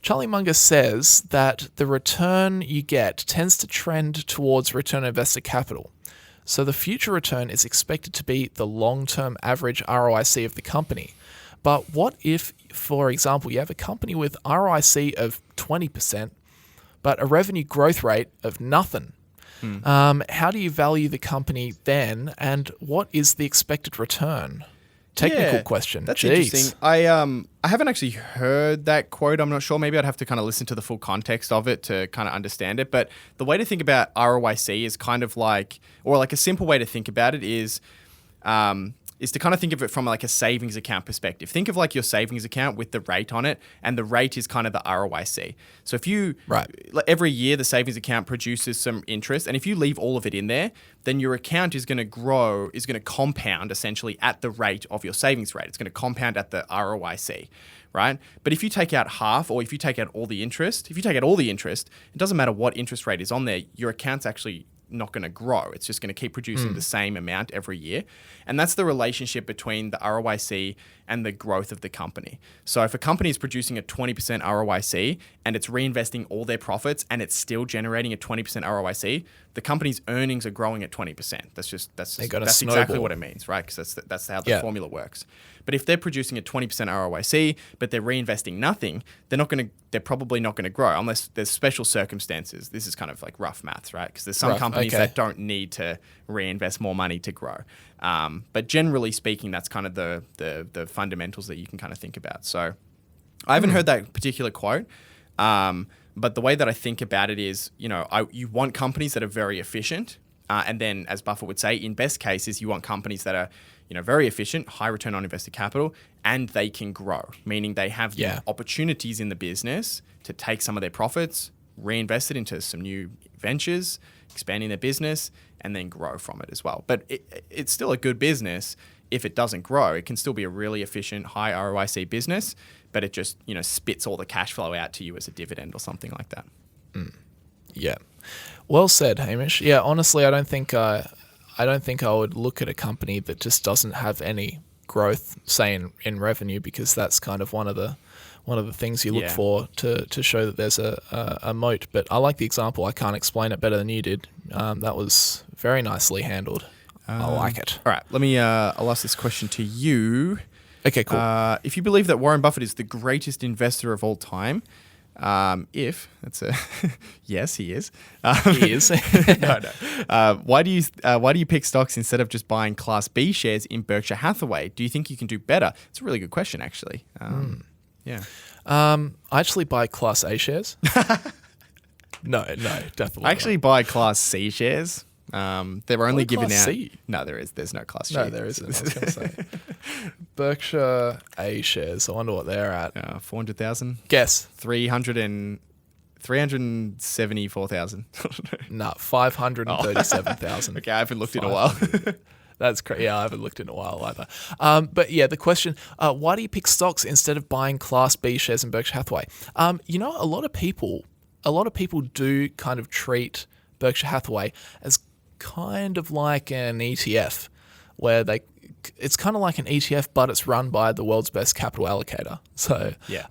Charlie Munger says that the return you get tends to trend towards return on invested capital. So the future return is expected to be the long-term average ROIC of the company. But what if, for example, you have a company with ROIC of 20%, but a revenue growth rate of nothing? How do you value the company then, and what is the expected return? Technical question. That's Jeez. interesting. I haven't actually heard that quote. I'm not sure. Maybe I'd have to kind of listen to the full context of it to kind of understand it. But the way to think about ROIC is kind of like, or like a simple way to think about it is to kind of think of it from like a savings account perspective. Think of like your savings account with the rate on it, and the rate is kind of the ROIC. So if you, every year the savings account produces some interest, and if you leave all of it in there, then your account is going to grow, is going to compound essentially at the rate of your savings rate. It's going to compound at the ROIC, right? But if you take out half, or if you take out all the interest, it doesn't matter what interest rate is on there, your account's actually not going to grow. It's just going to keep producing the same amount every year. And that's the relationship between the ROIC and the growth of the company. So if a company is producing a 20% ROIC and it's reinvesting all their profits and it's still generating a 20% ROIC, the company's earnings are growing at 20%. That's exactly what it means, right? Because that's how the formula works. But if they're producing a 20% ROIC, but they're reinvesting nothing, they're probably not going to grow unless there's special circumstances. This is kind of like rough maths, right? Because there's some companies that don't need to reinvest more money to grow. But generally speaking, that's kind of the fundamentals that you can kind of think about. So I haven't heard that particular quote, but the way that I think about it is, you want companies that are very efficient. And then, as Buffett would say, in best cases, you want companies that are, very efficient, high return on invested capital, and they can grow, meaning they have the opportunities in the business to take some of their profits, reinvest it into some new ventures, expanding their business, and then grow from it as well. But it's still a good business. If it doesn't grow, it can still be a really efficient, high ROIC business, but it just, spits all the cash flow out to you as a dividend or something like that. Yeah. Well said, Hamish. Yeah, honestly, I don't think I would look at a company that just doesn't have any growth, say in revenue, because that's kind of one of the things you look for to show that there's a moat. But I like the example. I can't explain it better than you did. That was very nicely handled. I like it. All right, I'll ask this question to you. Okay, cool. If you believe that Warren Buffett is the greatest investor of all time, yes, he is. He is. No. Why do you pick stocks instead of just buying Class B shares in Berkshire Hathaway? Do you think you can do better? It's a really good question, actually. Yeah. I actually buy Class A shares. No, definitely. I actually buy Class C shares. They were only given out. C? No, there's no Class C. No, there isn't. I was going to say. Berkshire A shares. I wonder what they're at. 400,000. Guess. 374,000. No, 537,000. Okay, I haven't looked in a while. That's crazy. Yeah, I haven't looked in a while either. But yeah, the question: why do you pick stocks instead of buying Class B shares in Berkshire Hathaway? A lot of people do kind of treat Berkshire Hathaway as kind of like an ETF, where it's kind of like an ETF, but it's run by the world's best capital allocator. So yeah,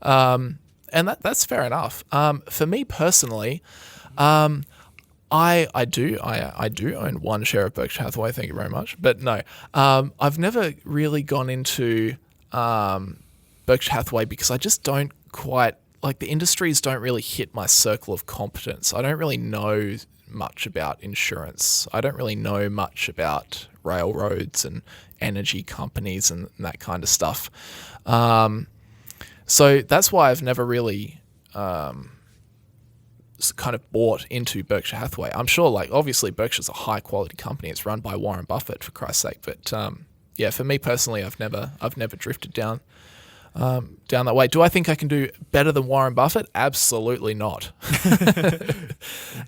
and that's fair enough. For me personally, I do own one share of Berkshire Hathaway. Thank you very much. But no, I've never really gone into Berkshire Hathaway because I just don't quite like the industries don't really hit my circle of competence. I don't really know much about insurance. I don't really know much about railroads and energy companies and that kind of stuff. So that's why I've never really kind of bought into Berkshire Hathaway. I'm sure, like, obviously Berkshire's a high quality company. It's run by Warren Buffett, for Christ's sake. But yeah, for me personally, I've never drifted down that way. Do I think I can do better than Warren Buffett? Absolutely not.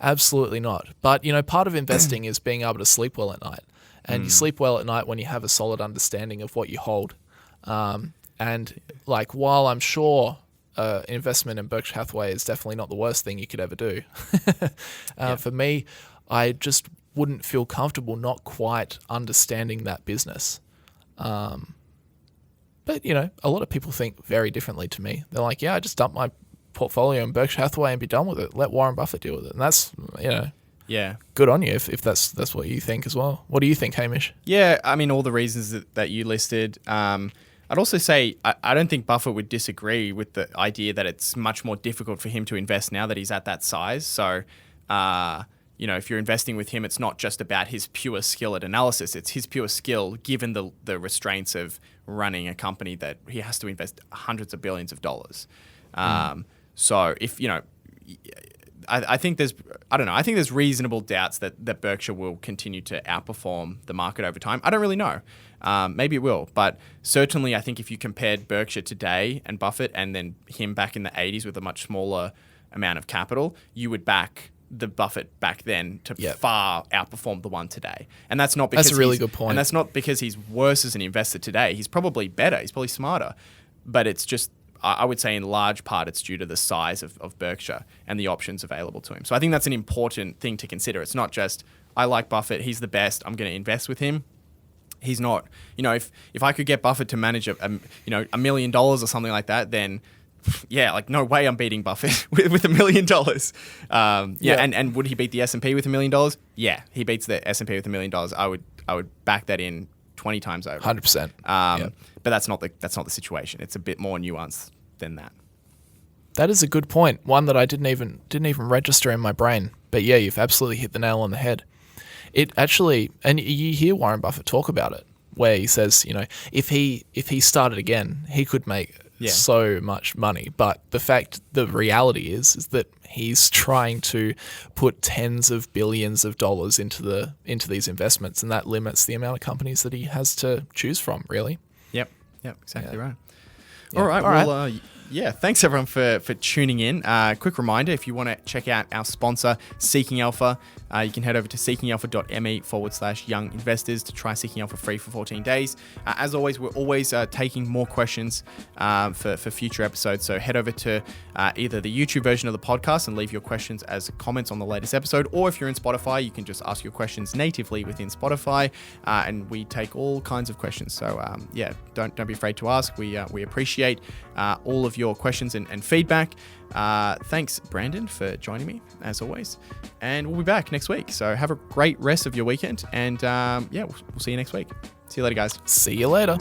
Absolutely not. But, you know, part of investing is being able to sleep well at night. And you sleep well at night when you have a solid understanding of what you hold. And, like, while I'm sure investment in Berkshire Hathaway is definitely not the worst thing you could ever do, for me, I just wouldn't feel comfortable not quite understanding that business. But, you know, a lot of people think very differently to me. They're like, yeah, I just dump my portfolio in Berkshire Hathaway and be done with it. Let Warren Buffett deal with it. And that's, you know, good on you if that's what you think as well. What do you think, Hamish? Yeah, I mean, all the reasons that you listed. I'd also say I don't think Buffett would disagree with the idea that it's much more difficult for him to invest now that he's at that size. So, you know, if you're investing with him, it's not just about his pure skill at analysis. It's his pure skill given the restraints of running a company that he has to invest hundreds of billions of dollars. So if, you know, I think there's reasonable doubts that Berkshire will continue to outperform the market over time. I don't really know. Maybe it will, but certainly I think if you compared Berkshire today and Buffett and then him back in the 80s with a much smaller amount of capital, you would back the Buffett back then to far outperform the one today. And that's not because that's a really good point. And that's not because he's worse as an investor today. He's probably better. He's probably smarter. But it's just, I would say in large part, it's due to the size of Berkshire and the options available to him. So I think that's an important thing to consider. It's not just, I like Buffett, he's the best, I'm going to invest with him. He's not. You know, if I could get Buffett to manage $1 million or something like that, then yeah, like no way I'm beating Buffett with $1 million. And would he beat the S&P with $1 million? Yeah, he beats the S&P with $1 million. I would back that in 20 times over. 100%. But that's not the situation. It's a bit more nuanced than that. That is a good point. One that I didn't even register in my brain. But yeah, you've absolutely hit the nail on the head. It actually, and you hear Warren Buffett talk about it, where he says, you know, if he started again, he could make so much money. But the reality is that he's trying to put tens of billions of dollars into these investments, and that limits the amount of companies that he has to choose from, really. Yep, exactly right. All right. Thanks everyone for tuning in. Quick reminder, if you want to check out our sponsor, Seeking Alpha, you can head over to seekingalpha.me/young investors to try Seeking Alpha free for 14 days. As always, we're always taking more questions for future episodes. So head over to either the YouTube version of the podcast and leave your questions as comments on the latest episode, or if you're in Spotify, you can just ask your questions natively within Spotify, and we take all kinds of questions. So don't be afraid to ask. We appreciate all of your questions and feedback. Thanks, Brandon, for joining me as always, and we'll be back next week. So have a great rest of your weekend, and we'll see you next week. See you later, guys. See you later.